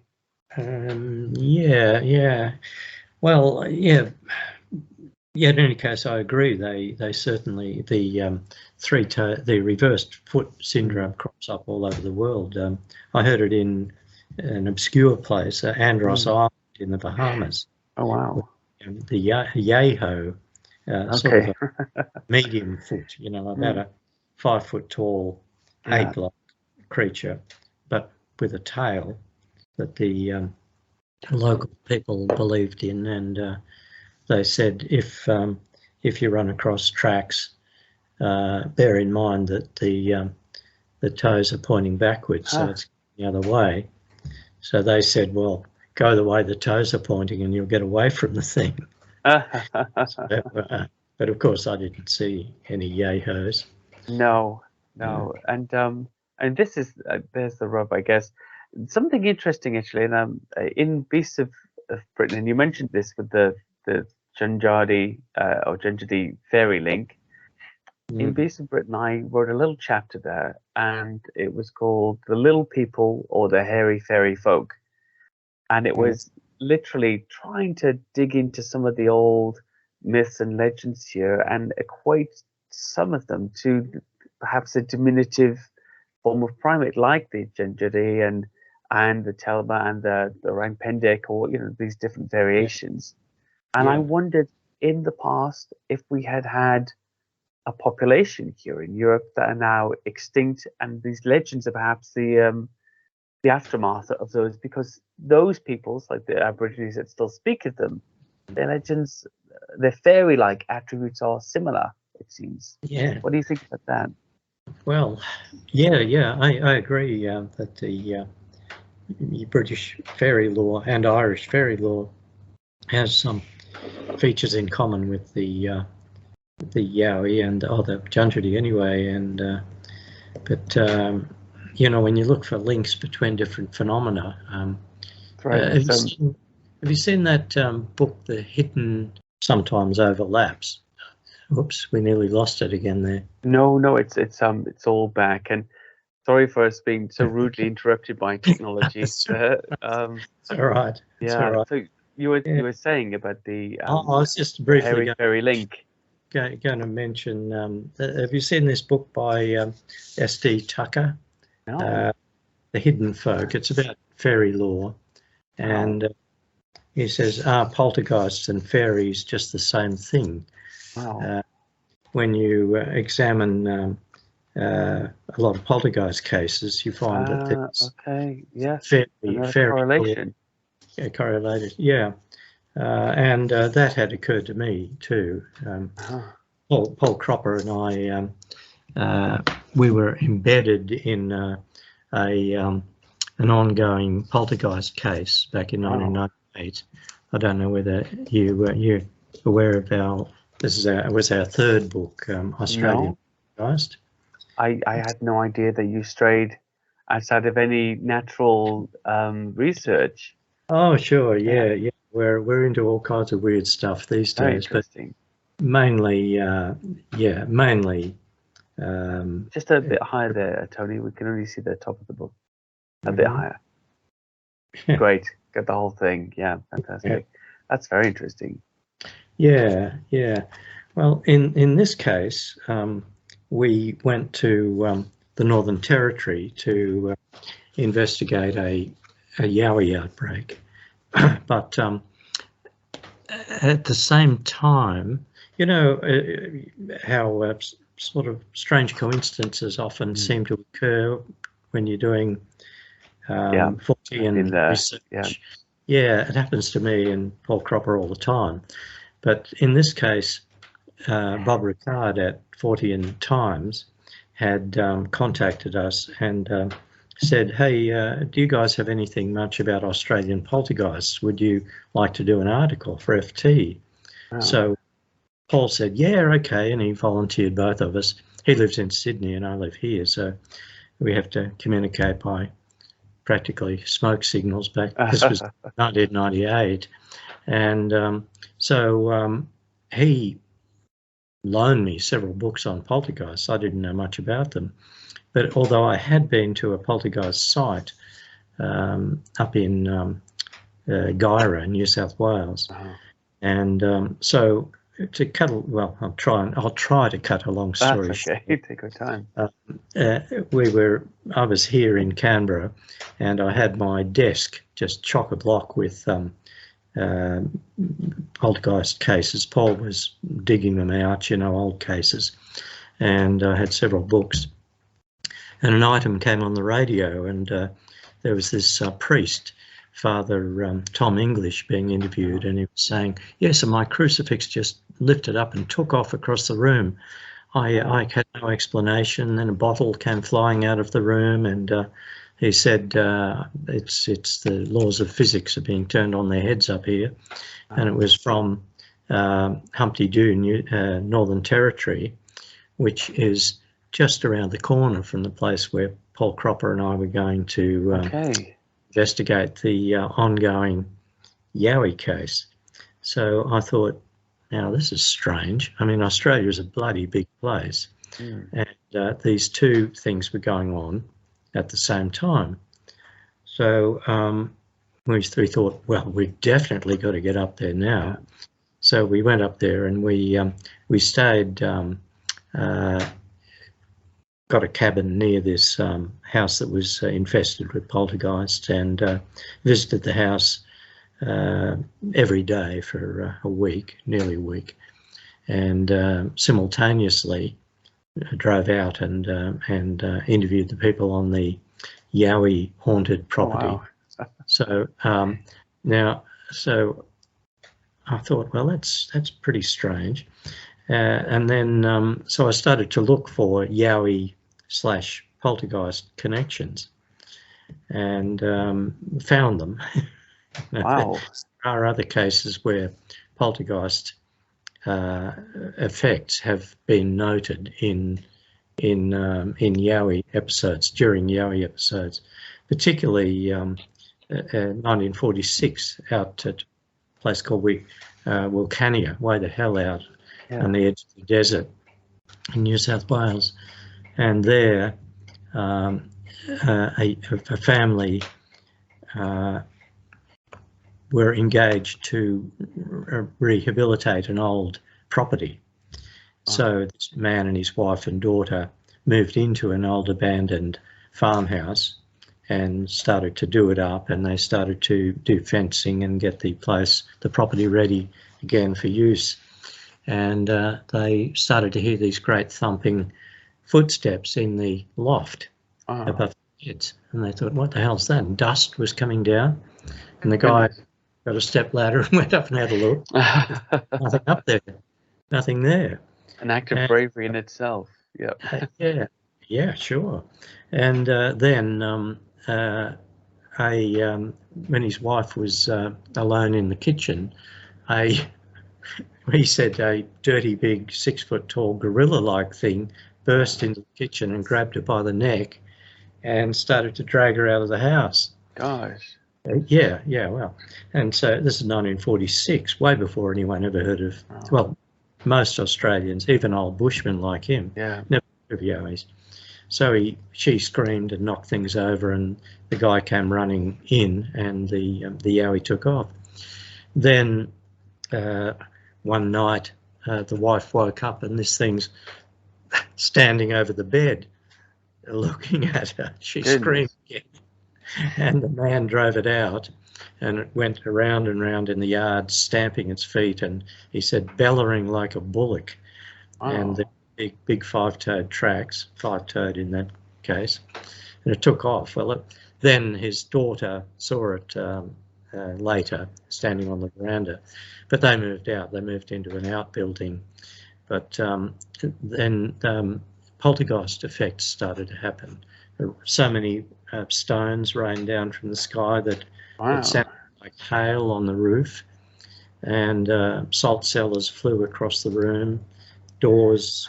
Yeah. Well, yeah. In any case, I agree. They certainly the the reversed foot syndrome crops up all over the world. I heard it in an obscure place, Andros Island in the Bahamas. Oh wow! The Yahoo, sort of a medium foot, you know, about a 5 foot tall ape-like creature, but with a tail that the local people believed in, and they said if you run across tracks, bear in mind that the toes are pointing backwards, so it's the other way. So they said, well, go the way the toes are pointing and you'll get away from the thing. But of course I didn't see any Yahoos. No. And this is there's the rub, I guess. Something interesting actually, and in Beasts of Britain, and you mentioned this with the Janjadi or Janjadi fairy link. In Beasts of Britain, I wrote a little chapter there, and it was called "The Little People or the Hairy Fairy Folk," and it was literally trying to dig into some of the old myths and legends here and equate some of them to perhaps a diminutive form of primate, like the Janjadi and the Telba and the Orang Pendek, or these different variations. And I wondered in the past if we had a population here in Europe that are now extinct, and these legends are perhaps the aftermath of those, because those peoples, like the Aborigines that still speak of them, their legends, their fairy-like attributes are similar, it seems. Yeah. What do you think about that? Well, I agree that the British fairy lore and Irish fairy lore has some features in common with the Yowie and the Janjadi anyway, and but when you look for links between different phenomena, have you seen that book, The Hidden Sometimes Overlaps? Oops, we nearly lost it again there. No, it's all back. And Sorry for us being so rudely interrupted by technology. It's all right. It's all Yeah. right. So you were Yeah. saying about the I was just the briefly hairy fairy link. going to mention. Have you seen this book by S.D. Tucker, No. The Hidden Folk? It's about fairy lore, and he says, "Are poltergeists and fairies just the same thing?" Wow. When you examine a lot of poltergeist cases, you find that there's Okay. Yes. Another fairly correlation. correlated. Yeah, and that had occurred to me too. Paul Cropper and I, we were embedded in an ongoing poltergeist case back in 1998. I don't know whether you're aware of was our third book, Australian Poltergeist. I had no idea that you strayed outside of any natural research. Oh, sure, yeah. We're into all kinds of weird stuff these Very days, but interesting. mainly, mainly. Just a bit higher there, Tony. We can only see the top of the book. A bit higher. Great. Got the whole thing. Yeah, fantastic. Yeah. That's very interesting. Yeah. Well, in this case, we went to the Northern Territory to investigate a Yowie outbreak, but at the same time, you know how sort of strange coincidences often seem to occur when you're doing Fortean research. Yeah, it happens to me and Paul Cropper all the time. But in this case, Bob Ricard at Fortean Times had contacted us and said, "Hey, do you guys have anything much about Australian poltergeists? Would you like to do an article for FT?" So Paul said, "Yeah, okay," and he volunteered both of us. He lives in Sydney and I live here, so we have to communicate by practically smoke signals back. This was 1998, and so he loaned me several books on poltergeists. I didn't know much about them, but although I had been to a poltergeist site up in Guyra, New South Wales, and so to cut, well, I'll try to cut a long story short. Take your time. I was here in Canberra, and I had my desk just chock-a-block with poltergeist cases. Paul was digging them out, old cases, and I had several books. And an item came on the radio, and there was this priest, Father Tom English, being interviewed, and he was saying, "Yes, and my crucifix just lifted up and took off across the room. I had no explanation. Then a bottle came flying out of the room, and he said it's the laws of physics are being turned on their heads up here." And it was from Humpty Doo, Northern Territory, which is just around the corner from the place where Paul Cropper and I were going to investigate the ongoing Yowie case. So I thought, now this is strange. I mean, Australia is a bloody big place, and these two things were going on at the same time. So we thought, well, we've definitely got to get up there now. So we went up there and we stayed, got a cabin near this house that was infested with poltergeists, and visited the house every day for a week, nearly a week, and simultaneously drove out and interviewed the people on the Yowie haunted property. Oh, wow. So so I thought, well, that's pretty strange, and then so I started to look for Yowie / poltergeist connections, and found them. Wow. There are other cases where poltergeist effects have been noted in Yowie episodes, during Yowie episodes, particularly 1946 out at a place called Wilcannia, way the hell out on the edge of the desert in New South Wales. And there, a family were engaged to rehabilitate an old property. So this man and his wife and daughter moved into an old abandoned farmhouse and started to do it up, and they started to do fencing and get the property ready again for use. And they started to hear these great thumping footsteps in the loft above the heads. And they thought, what the hell's that? And dust was coming down. And the guy got a step ladder and went up and had a look. Nothing up there, nothing there. An act of bravery in itself. Yep. Yeah, sure. And then when his wife was alone in the kitchen, he said a dirty big 6 foot tall gorilla-like thing burst into the kitchen and grabbed her by the neck and started to drag her out of the house. Gosh. Yeah, well, and so this is 1946, way before anyone ever heard of, well, most Australians, even old bushmen like him, never heard of Yowies. So she screamed and knocked things over, and the guy came running in, and the Yowie took off. Then one night, the wife woke up, and this thing's standing over the bed, looking at her. She screamed again, and the man drove it out, and it went around and round in the yard, stamping its feet, and he said bellowing like a bullock. And the big five-toed tracks, five-toed in that case, and it took off. Well, then his daughter saw it later, standing on the veranda, but they moved out. They moved into an outbuilding, but then poltergeist effects started to happen. So many stones rained down from the sky that it sounded like hail on the roof, and salt cellars flew across the room, doors,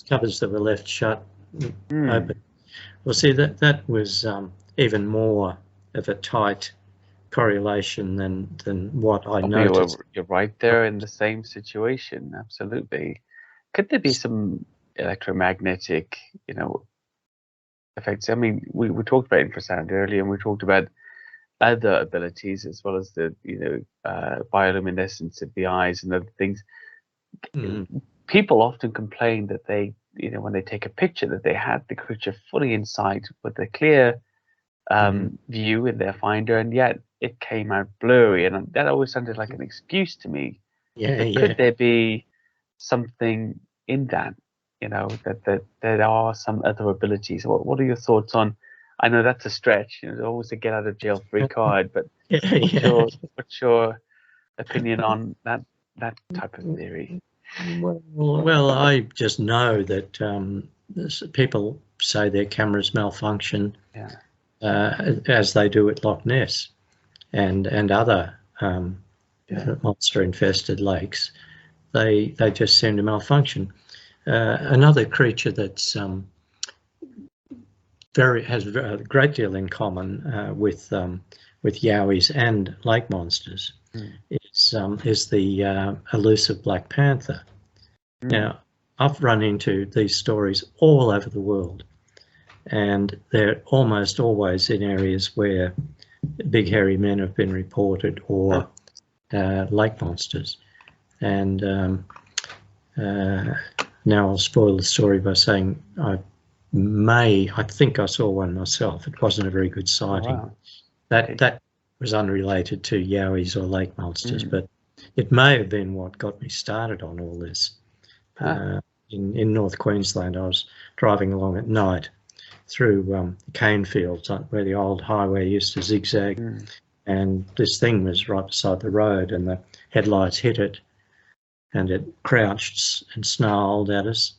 cupboards that were left shut, open. Well, see, that was even more of a tight correlation than what I noticed. You're right there in the same situation, absolutely. Could there be some electromagnetic, effects? I mean, we talked about infrasound earlier, and we talked about other abilities as well as the bioluminescence of the eyes and other things. People often complain that they, when they take a picture, that they had the creature fully in sight with a clear view in their finder, and yet it came out blurry, and that always sounded like an excuse to me. Could there be something in that? That there are some other abilities. What are your thoughts on? I know that's a stretch. It's always a get out of jail free card, but what's your opinion on that type of theory? Well, I just know that people say their cameras malfunction, as they do at Loch Ness and other monster-infested lakes. They just seem to malfunction. Another creature that's has a great deal in common with Yowies and lake monsters is the elusive black panther. Now, I've run into these stories all over the world, and they're almost always in areas where big hairy men have been reported, or lake monsters. And now I'll spoil the story by saying I think I saw one myself. It wasn't a very good sighting. Wow. That was unrelated to Yowies or lake monsters, but it may have been what got me started on all this. In North Queensland, I was driving along at night through cane fields where the old highway used to zigzag, and this thing was right beside the road, and the headlights hit it, and it crouched and snarled at us.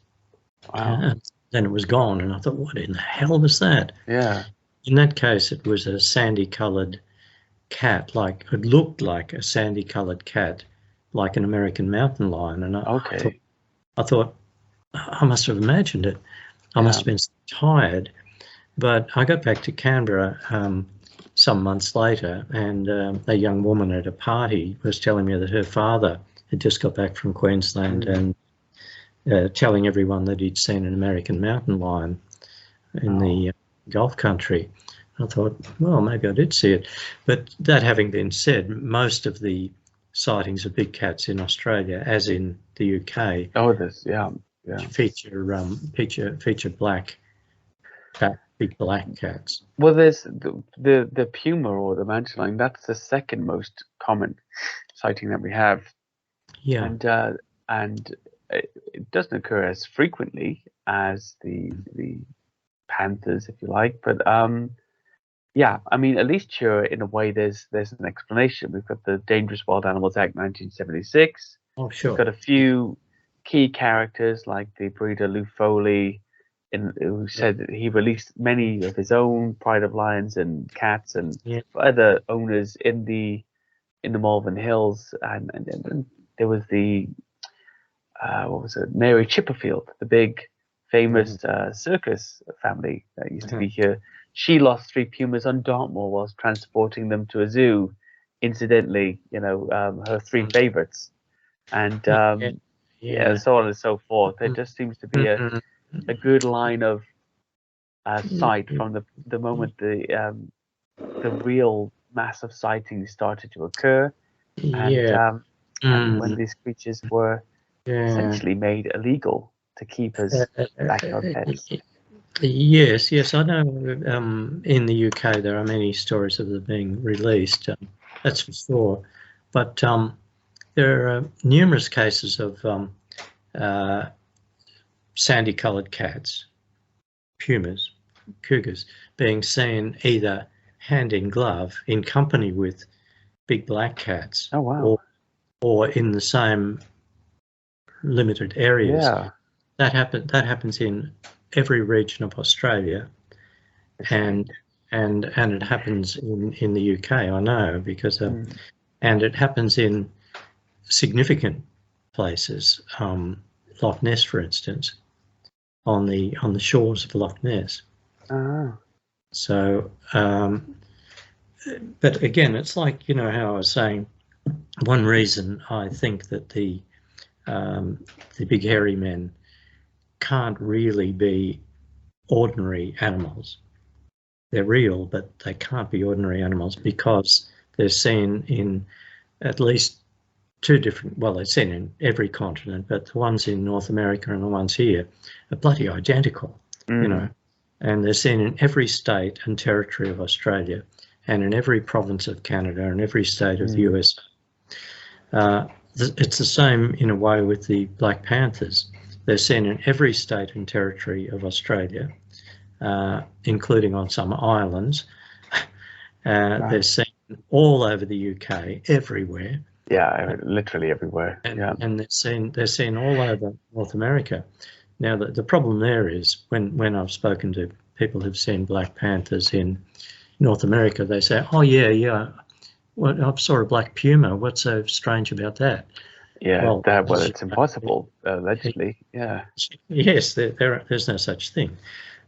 And then it was gone, and I thought, what in the hell was that? Yeah. In that case, it was a sandy-coloured cat, it looked like a sandy-coloured cat, like an American mountain lion. And I thought, I must have imagined it. I must have been tired. But I got back to Canberra some months later, and a young woman at a party was telling me that her father had just got back from Queensland and telling everyone that he'd seen an American mountain lion in the Gulf country. I thought, well, maybe I did see it. But that having been said, most of the sightings of big cats in Australia, as in the UK, feature black big black cats. Well, there's the puma or the mantaline. That's the second most common sighting that we have. Yeah, and it doesn't occur as frequently as the panthers, if you like. But yeah, I mean, at least here, in a way, there's an explanation. We've got the Dangerous Wild Animals Act 1976. oh sure. We've got a few key characters like the breeder Lou Foley, who said that he released many of his own pride of lions and cats and other owners in the Malvern Hills, and there was the what was it, Mary Chipperfield, the big famous circus family that used to be here. She lost 3 pumas on Dartmoor whilst transporting them to a zoo. Incidentally, her 3 favorites, and so on and so forth. There just seems to be a good line of sight from the moment the real massive sightings started to occur, and when these creatures were essentially made illegal to keep as backyard pets. Yes, I know. In the UK, there are many stories of them being released. That's for sure. But there are numerous cases of sandy-coloured cats, pumas, cougars, being seen either hand in glove in company with big black cats, or in the same limited areas. Yeah. That happens in every region of Australia, and it happens in the UK. I know, because and it happens in significant places. Loch Ness, for instance, on the shores of Loch Ness. So, but again, it's like, how I was saying, one reason I think that the big hairy men can't really be ordinary animals. They're real, but they can't be ordinary animals, because they're seen in at least 2 different, well, they're seen in every continent, but the ones in North America and the ones here are bloody identical, and they're seen in every state and territory of Australia, and in every province of Canada, and every state of the USA. It's the same in a way with the black panthers. They're seen in every state and territory of Australia, including on some islands. They're seen all over the UK, everywhere. Yeah, literally everywhere. And they're seen all over North America. Now, the problem there is, when I've spoken to people who've seen black panthers in North America, they say, "Oh yeah, well, I saw a black puma. What's so strange about that?" Yeah, it's impossible, allegedly. Yeah. Yes, there's no such thing.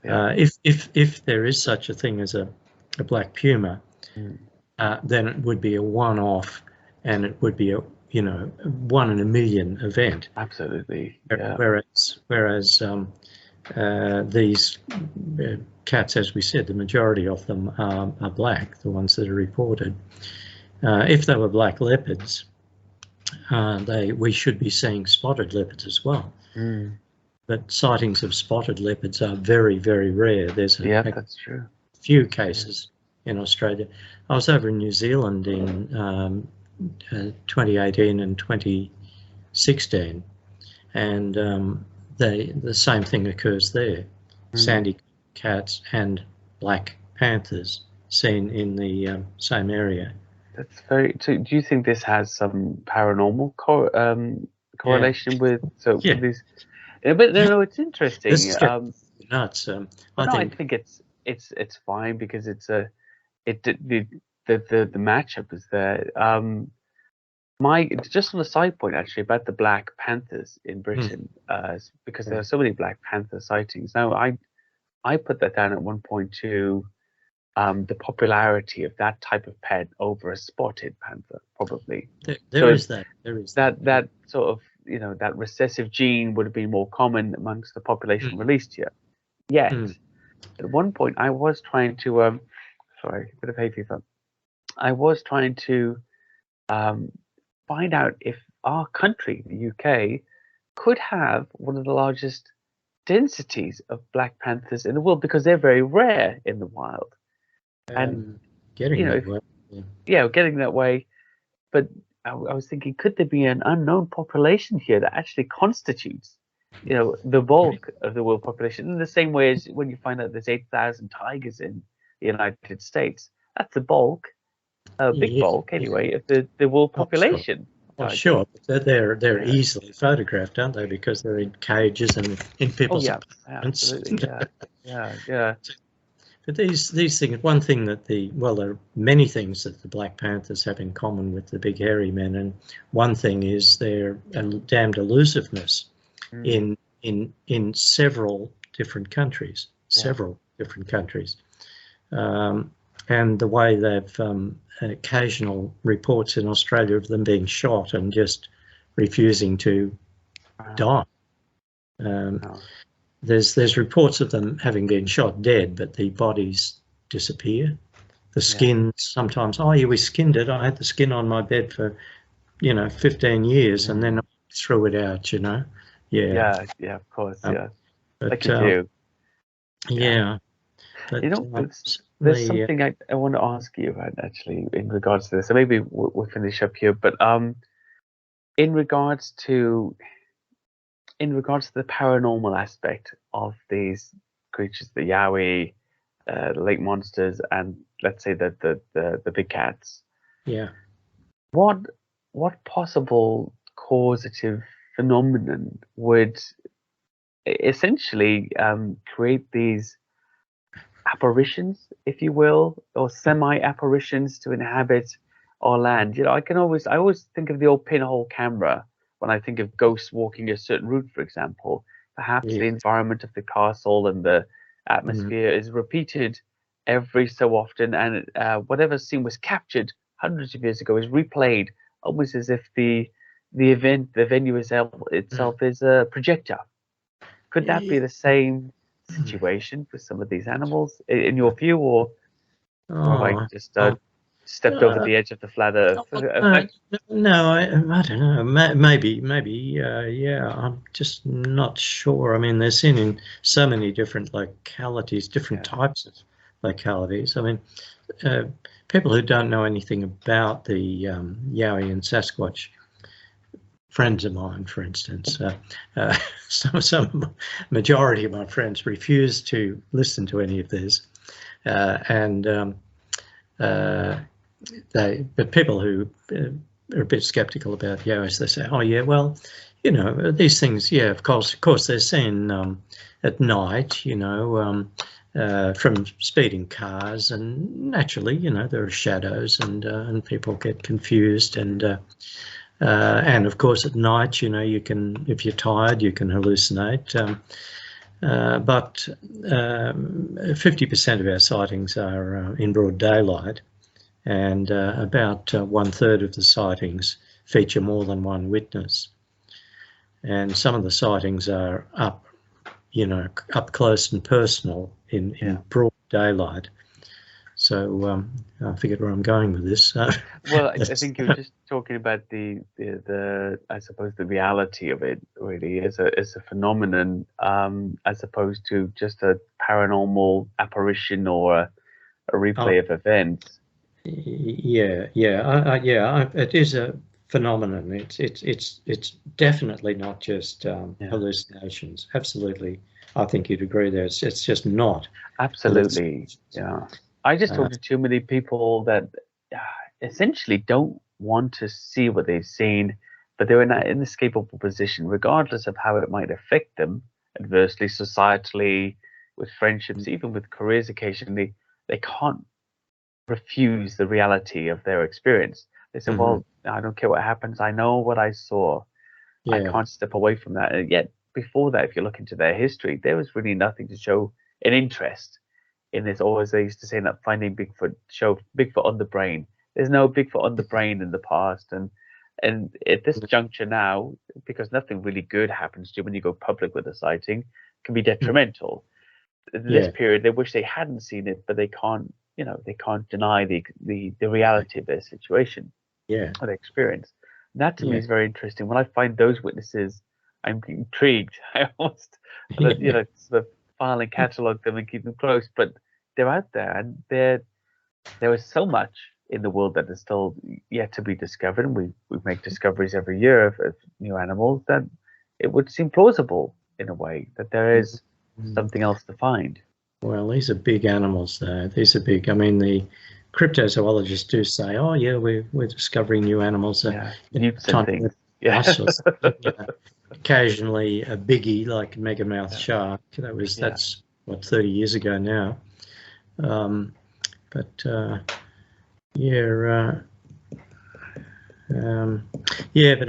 If there is such a thing as a black puma, then it would be a one-off, and it would be a 1 in a million event. Absolutely. Yeah. Whereas these cats, as we said, the majority of them are black, the ones that are reported. If they were black leopards, we should be seeing spotted leopards as well. But sightings of spotted leopards are very, very rare. There's that's true. Few cases in Australia. I was over in New Zealand in 2018 and 2016, and the same thing occurs there. Sandy cats and black panthers seen in the same area. That's very. So do you think this has some paranormal correlation with these? But no, it's interesting. This is nuts. I think it's fine, because the matchup is there. Just on a side point, actually, about the black panthers in Britain, because there are so many black panther sightings. Now, I put that down at one point to the popularity of that type of pet over a spotted panther, probably. There is that sort of, that recessive gene would have been more common amongst the population released here. Yet, At one point, I was trying to sorry, a bit of hay fever. I was trying to find out if our country, the UK, could have one of the largest densities of black panthers in the world because they're very rare in the wild. And Getting that if, way. yeah, getting that way. But I was thinking, could there be an unknown population here that actually constitutes, the bulk of the world population? In the same way as when you find out there's 8,000 tigers in the United States, that's the bulk, big Yeah, bulk anyway, of the world oh, sure. population. Oh, sure. But they're easily photographed, aren't they? Because they're in cages and in people's apartments. Absolutely, yeah. But these things, one thing that there are many things that the black panthers have in common with the big hairy men, and one thing is their damned elusiveness in several different countries, and the way they've occasional reports in Australia of them being shot and just refusing to die. There's reports of them having been shot dead, but the bodies disappear. The skin sometimes, we skinned it. I had the skin on my bed for 15 years, and then I threw it out. Yeah, of course, but, like you do. Yeah. But, there's something I want to ask you about actually in regards to this. So maybe we'll finish up here, but in regards to the paranormal aspect of these creatures, the Yowie, the lake monsters, and let's say the big cats. Yeah. What possible causative phenomenon would essentially create these apparitions, if you will, or semi-apparitions to inhabit our land? I always think of the old pinhole camera when I think of ghosts walking a certain route, for example. Perhaps the environment of the castle and the atmosphere is repeated every so often, and whatever scene was captured hundreds of years ago is replayed, almost as if the venue itself is a projector. Could that be the same situation with some of these animals, in your view, or have I just stepped over the edge of the flat Earth? No, I don't know. Maybe, yeah. I'm just not sure. I mean, they're seen in so many different localities, different types of localities. I mean, people who don't know anything about the Yowie and Sasquatch, friends of mine, for instance, some majority of my friends refuse to listen to any of this, but people who are a bit skeptical about Yowies, they say, well, these things, of course, they're seen at night, from speeding cars, and naturally, there are shadows, and people get confused, and of course at night, you can, if you're tired, you can hallucinate. But 50% of our sightings are in broad daylight, and about 1/3 of the sightings feature more than one witness. And some of the sightings are up close and personal in broad daylight. So I forget where I'm going with this. Well, I think you were just talking about the I suppose the reality of it really is a phenomenon, as opposed to just a paranormal apparition or a replay of events. It is a phenomenon. It's definitely not just hallucinations. Absolutely, I think you'd agree there. It's just not. Absolutely, yeah. I just talk to too many people that essentially don't want to see what they've seen, but they're in that inescapable position, regardless of how it might affect them adversely, societally, with friendships, even with careers. Occasionally, they can't refuse the reality of their experience. They say, well, I don't care what happens. I know what I saw. I can't step away from that. And yet, before that, if you look into their history, there was really nothing to show an interest in this. Or as they used to say, that finding Bigfoot, show Bigfoot on the brain. There's no Bigfoot on the brain in the past. And at this juncture now, because nothing really good happens to you when you go public with a sighting, can be detrimental. this period they wish they hadn't seen it, but they can't, they can't deny the reality of their situation or their experience. That to me is very interesting. When I find those witnesses, I'm intrigued. I almost sort of file and catalog them and keep them close, but they're out there, and there is so much in the world that is still yet to be discovered. And we make discoveries every year of new animals, that it would seem plausible in a way that there is something else to find. Well, these are big animals, though. These are big. I mean, the cryptozoologists do say, "Oh, yeah, we're discovering new animals." Newts and things. Occasionally a biggie like a megamouth shark. That's what, 30 years ago now. But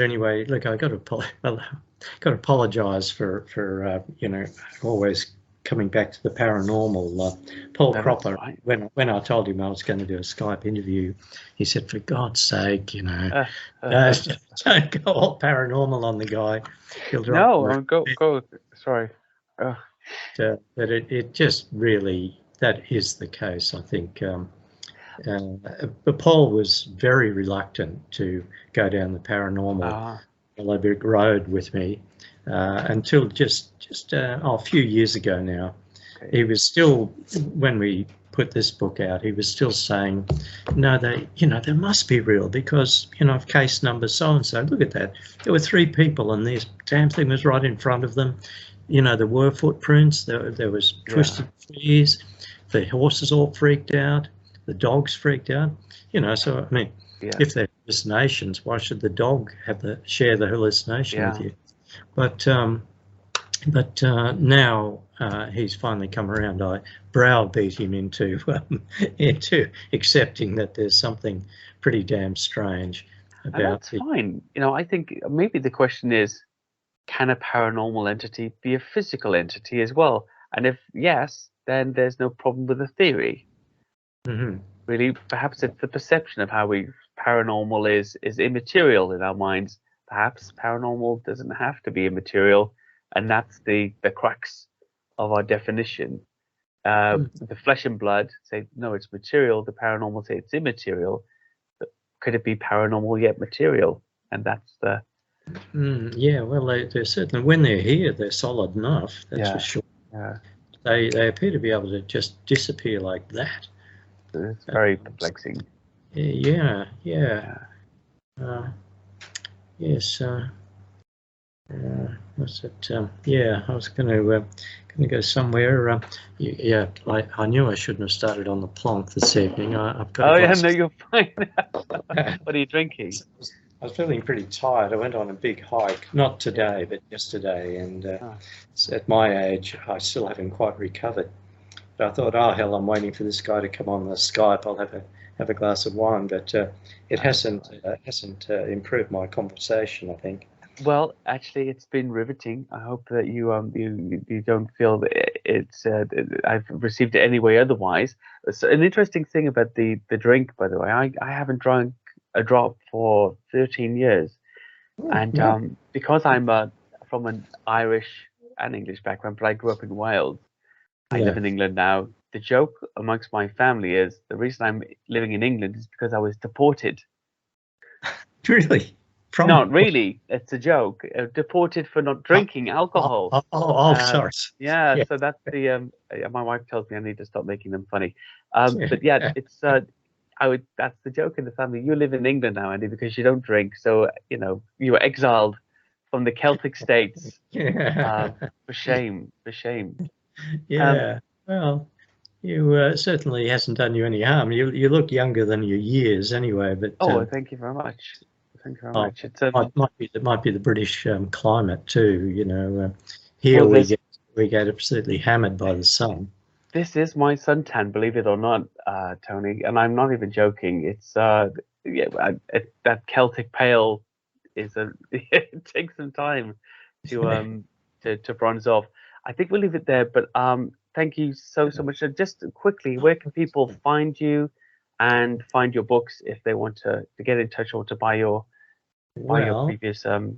anyway, look, I got to apologise for always coming back to the paranormal. Paul Cropper, when I told him I was going to do a Skype interview, he said, "For God's sake, don't go all paranormal on the guy." Go. Sorry. But it just really, that is the case, I think. But Paul was very reluctant to go down the paranormal road with me until just a few years ago now. He was still, when we put this book out, he was still saying, "No, they must be real because, of case number so and so. Look at that. There were 3 people, and this damn thing was right in front of them. There were footprints. There was twisted trees. The horses all freaked out. The dogs freaked out. So I mean, if they're hallucinations, why should the dog share the hallucination with you?" But now he's finally come around. I browbeat him into accepting that there's something pretty damn strange about it. That's fine. I think maybe the question is, can a paranormal entity be a physical entity as well? And if yes, then there's no problem with the theory. Really, perhaps it's the perception of how paranormal is immaterial in our minds. Perhaps paranormal doesn't have to be immaterial, and that's the crux of our definition. The flesh and blood say no, it's material. The paranormal say it's immaterial. But could it be paranormal yet material? And that's the well, they're certainly, when they're here, they're solid enough. That's for sure. They appear to be able to just disappear like that. It's very perplexing. Yes. What's it? I was going to go somewhere. I knew I shouldn't have started on the plonk this evening. I've got. No, you're fine. What are you drinking? I was feeling pretty tired. I went on a big hike, not today, but yesterday, and at my age, I still haven't quite recovered. But I thought, oh hell, I'm waiting for this guy to come on the Skype. I'll have a glass of wine, but it hasn't improved my conversation, I think. Well, actually, it's been riveting. I hope that you don't feel that it's I've received it anyway. Otherwise, so an interesting thing about the drink, by the way, I haven't drunk a drop for 13 years, and because I'm from an Irish and English background, but I grew up in Wales. I live in England now. The joke amongst my family is the reason I'm living in England is because I was deported. Really? Not really. It's a joke. Deported for not drinking alcohol. Sorry. So that's the. My wife tells me I need to stop making them funny. But it's. That's the joke in the family. You live in England now, Andy, because you don't drink. So you were exiled from the Celtic states. For shame. For shame. Well, you certainly hasn't done you any harm. You look younger than your years anyway. But thank you very much. Thank you very much. It might be the British climate too. Here we get absolutely hammered by the sun. This is my suntan, believe it or not, Tony, and I'm not even joking. It's that Celtic pale is it takes some time to bronze off. I think we'll leave it there, but thank you so much. So just quickly, where can people find you and find your books if they want to get in touch or to buy your previous the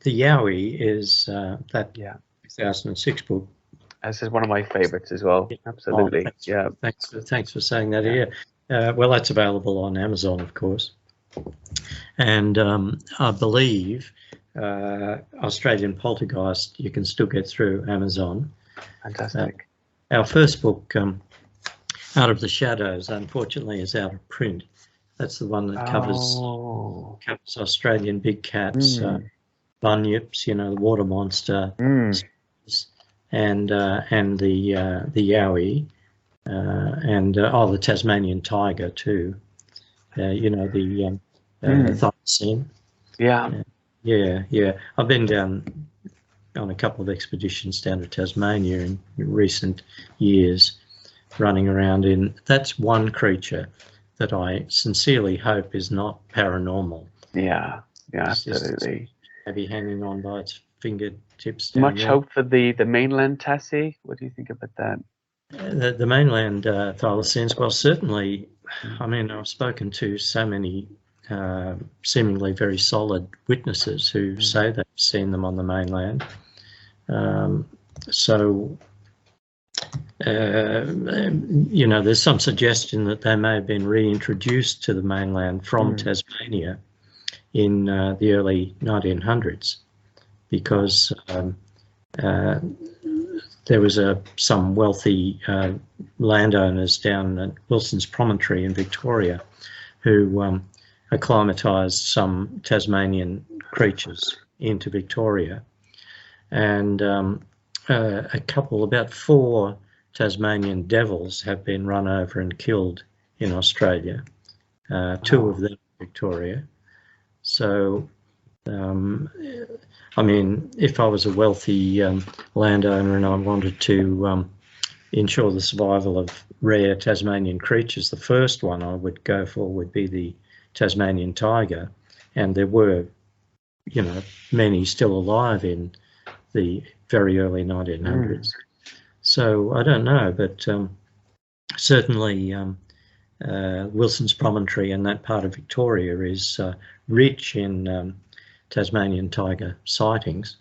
Yowie is 2006 book. This is one of my favorites as well. Absolutely. Oh, thanks for saying that. Yeah. Well, that's available on Amazon, of course. And I believe Australian Poltergeist you can still get through Amazon. Fantastic. Our first book, Out of the Shadows, unfortunately is out of print. That's the one that covers Australian big cats, bunyips, the water monster, and the Yowie, and the Tasmanian Tiger too. The thylacine. Yeah. I've been down on a couple of expeditions down to Tasmania in recent years, running around in. That's one creature that I sincerely hope is not paranormal. Yeah, absolutely. Maybe hanging on by its fingertips. Much hope for the mainland Tassie. What do you think about that? The mainland thylacines, well, certainly. I mean, I've spoken to so many seemingly very solid witnesses who say they've seen them on the mainland. There's some suggestion that they may have been reintroduced to the mainland from Tasmania in the early 1900s, because there was some wealthy landowners down at Wilson's Promontory in Victoria who acclimatised some Tasmanian creatures into Victoria, and about 4 Tasmanian devils have been run over and killed in Australia, 2 of them in Victoria. So, I mean, if I was a wealthy landowner and I wanted to ensure the survival of rare Tasmanian creatures, the first one I would go for would be the Tasmanian tiger, and there were, many still alive in the very early 1900s. So I don't know, but certainly Wilson's Promontory and that part of Victoria is rich in Tasmanian tiger sightings.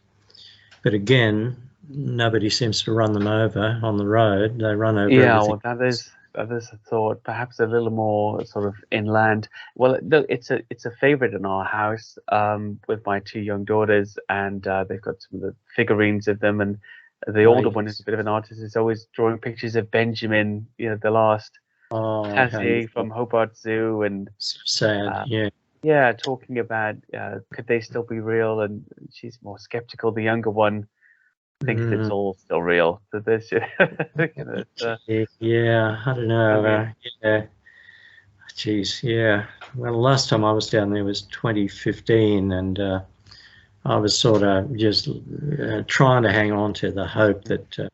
But again, nobody seems to run them over on the road. They run over everything. Well, that is a thought, perhaps a little more sort of inland. Well, it's a favorite in our house with my 2 young daughters, and they've got some of the figurines of them, and the older one is a bit of an artist. Is always drawing pictures of Benjamin, the last Tassie from Hobart Zoo, and sad. Talking about could they still be real, and she's more skeptical. The younger one thinks it's all still real. So this, I don't know. Well, the last time I was down there was 2015, and I was sort of just trying to hang on to the hope that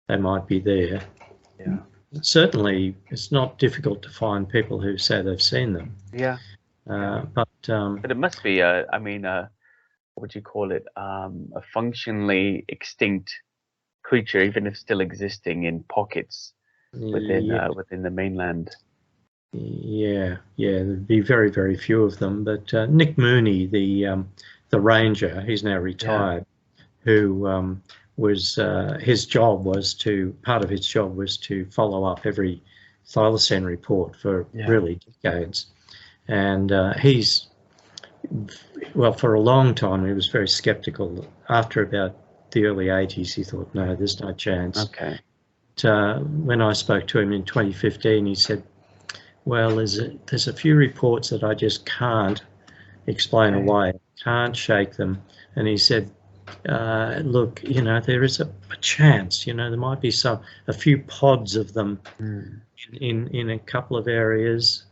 they might be there. Yeah. Certainly, it's not difficult to find people who say they've seen them. Yeah. But it must be what would you call it? A functionally extinct creature, even if still existing in pockets within the mainland. Yeah, there'd be very, very few of them. But Nick Mooney, the ranger, he's now retired, who was his job was part of his job was to follow up every thylacine report for really decades, and for a long time he was very skeptical. After about the early 80s, he thought, no, there's no chance. Okay. But, when I spoke to him in 2015, he said, well, there's a few reports that I just can't explain away, can't shake them. And he said, look, there is a chance, there might be a few pods of them in a couple of areas.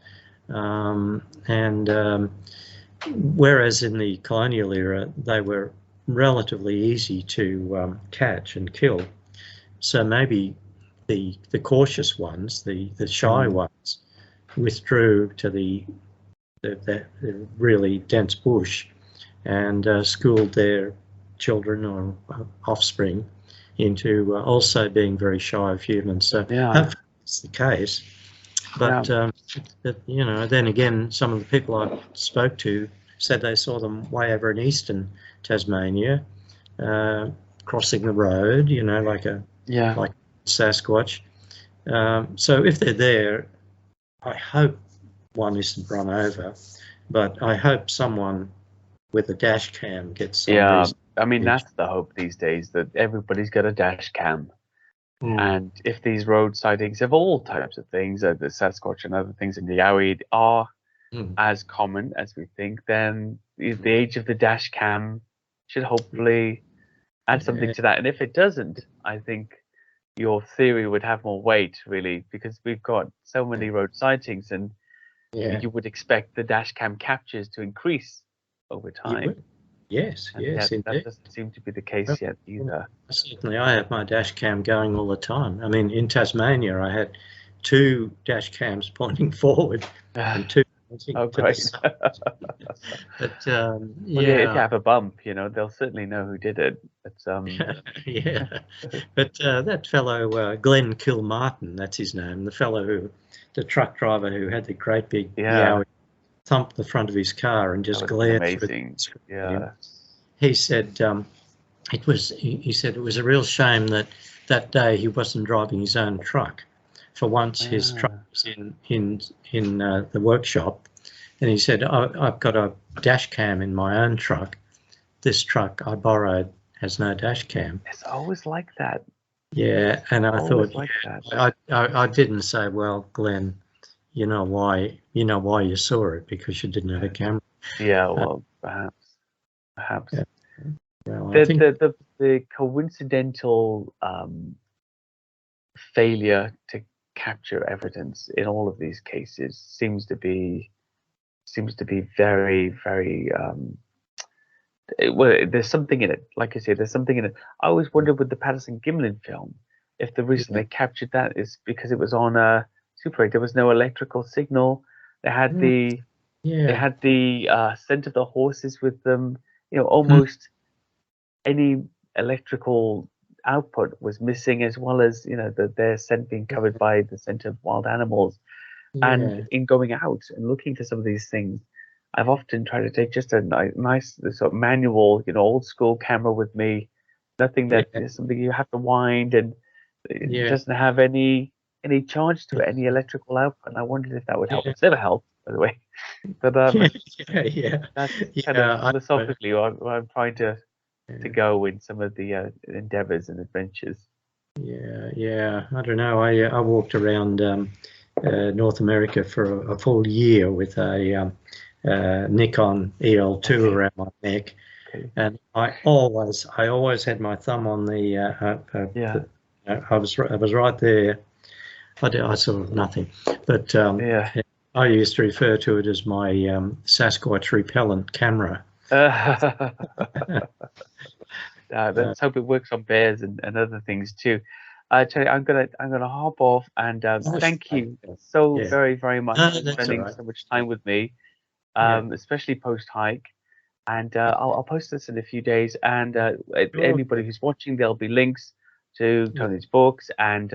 Whereas in the colonial era, they were relatively easy to catch and kill. So maybe the cautious ones, the shy ones, withdrew to the really dense bush and schooled their children or offspring into also being very shy of humans. So hopefully that's the case. But then again, some of the people I spoke to said they saw them way over in eastern Tasmania. crossing the road, you know, like Sasquatch. So if they're there, I hope one isn't run over, but I hope someone with a dash cam gets some reason. I mean, that's the hope these days, that everybody's got a dash cam. And if these road sightings of all types of things, the Sasquatch and other things in the Yowie, are as common as we think, then the age of the dash cam should hopefully add something to that. And if it doesn't, I think your theory would have more weight, really, because we've got so many road sightings, and you would expect the dash cam captures to increase over time. Yes, and yes, that indeed. doesn't seem to be the case yet either. Certainly, I have my dash cam going all the time. I mean, in Tasmania, I had 2 dash cams pointing forward and 2 pointing to the side. But well, if you have a bump, you know, they'll certainly know who did it. It's, yeah, but that fellow Glenn Kilmartin, that's his name, the truck driver who had the great big Yowie thump the front of his car and just glared amazing. He said he said it was a real shame that day he wasn't driving his own truck. For once, his truck was in the workshop, and he said, I've got a dash cam in my own truck. This truck I borrowed has no dash cam. It's always like that. Yeah, and I thought, I didn't say, well, Glenn, you know why you saw it, because you didn't have a camera. Yeah, well, perhaps. Yeah. Well, the coincidental failure to capture evidence in all of these cases seems to be very, very well, there's something in it. Like I say, there's something in it. I always wondered with the Patterson-Gimlin film, if the reason they captured that is because it was on a Super 8. There was no electrical signal. They had the scent of the horses with them. You know, almost any electrical output was missing, as well as, you know, their scent being covered by the scent of wild animals. And in going out and looking for some of these things, I've often tried to take just a nice sort of manual, you know, old school camera with me. Nothing that is something you have to wind, and it doesn't have any charge to it, any electrical output. And I wondered if that would help. It's never helped, by the way. But that's kind of philosophically what I'm trying to go in some of the endeavors and adventures. Yeah. I don't know. I walked around North America for a full year with a Nikon EL2 around my neck, and I always had my thumb on the I was right there. I saw nothing, but I used to refer to it as my Sasquatch repellent camera. Let's hope it works on bears and other things too. Charlie, I'm gonna hop off, and thank you so very, very much for spending so much time with me, especially post hike. And I'll post this in a few days. And anybody who's watching, there'll be links to Tony's books and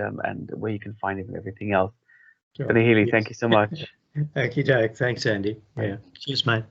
where you can find him and everything else. Tony Healy, thank you so much. Thank you, Doug. Thanks, Andy. Yeah. Cheers, mate.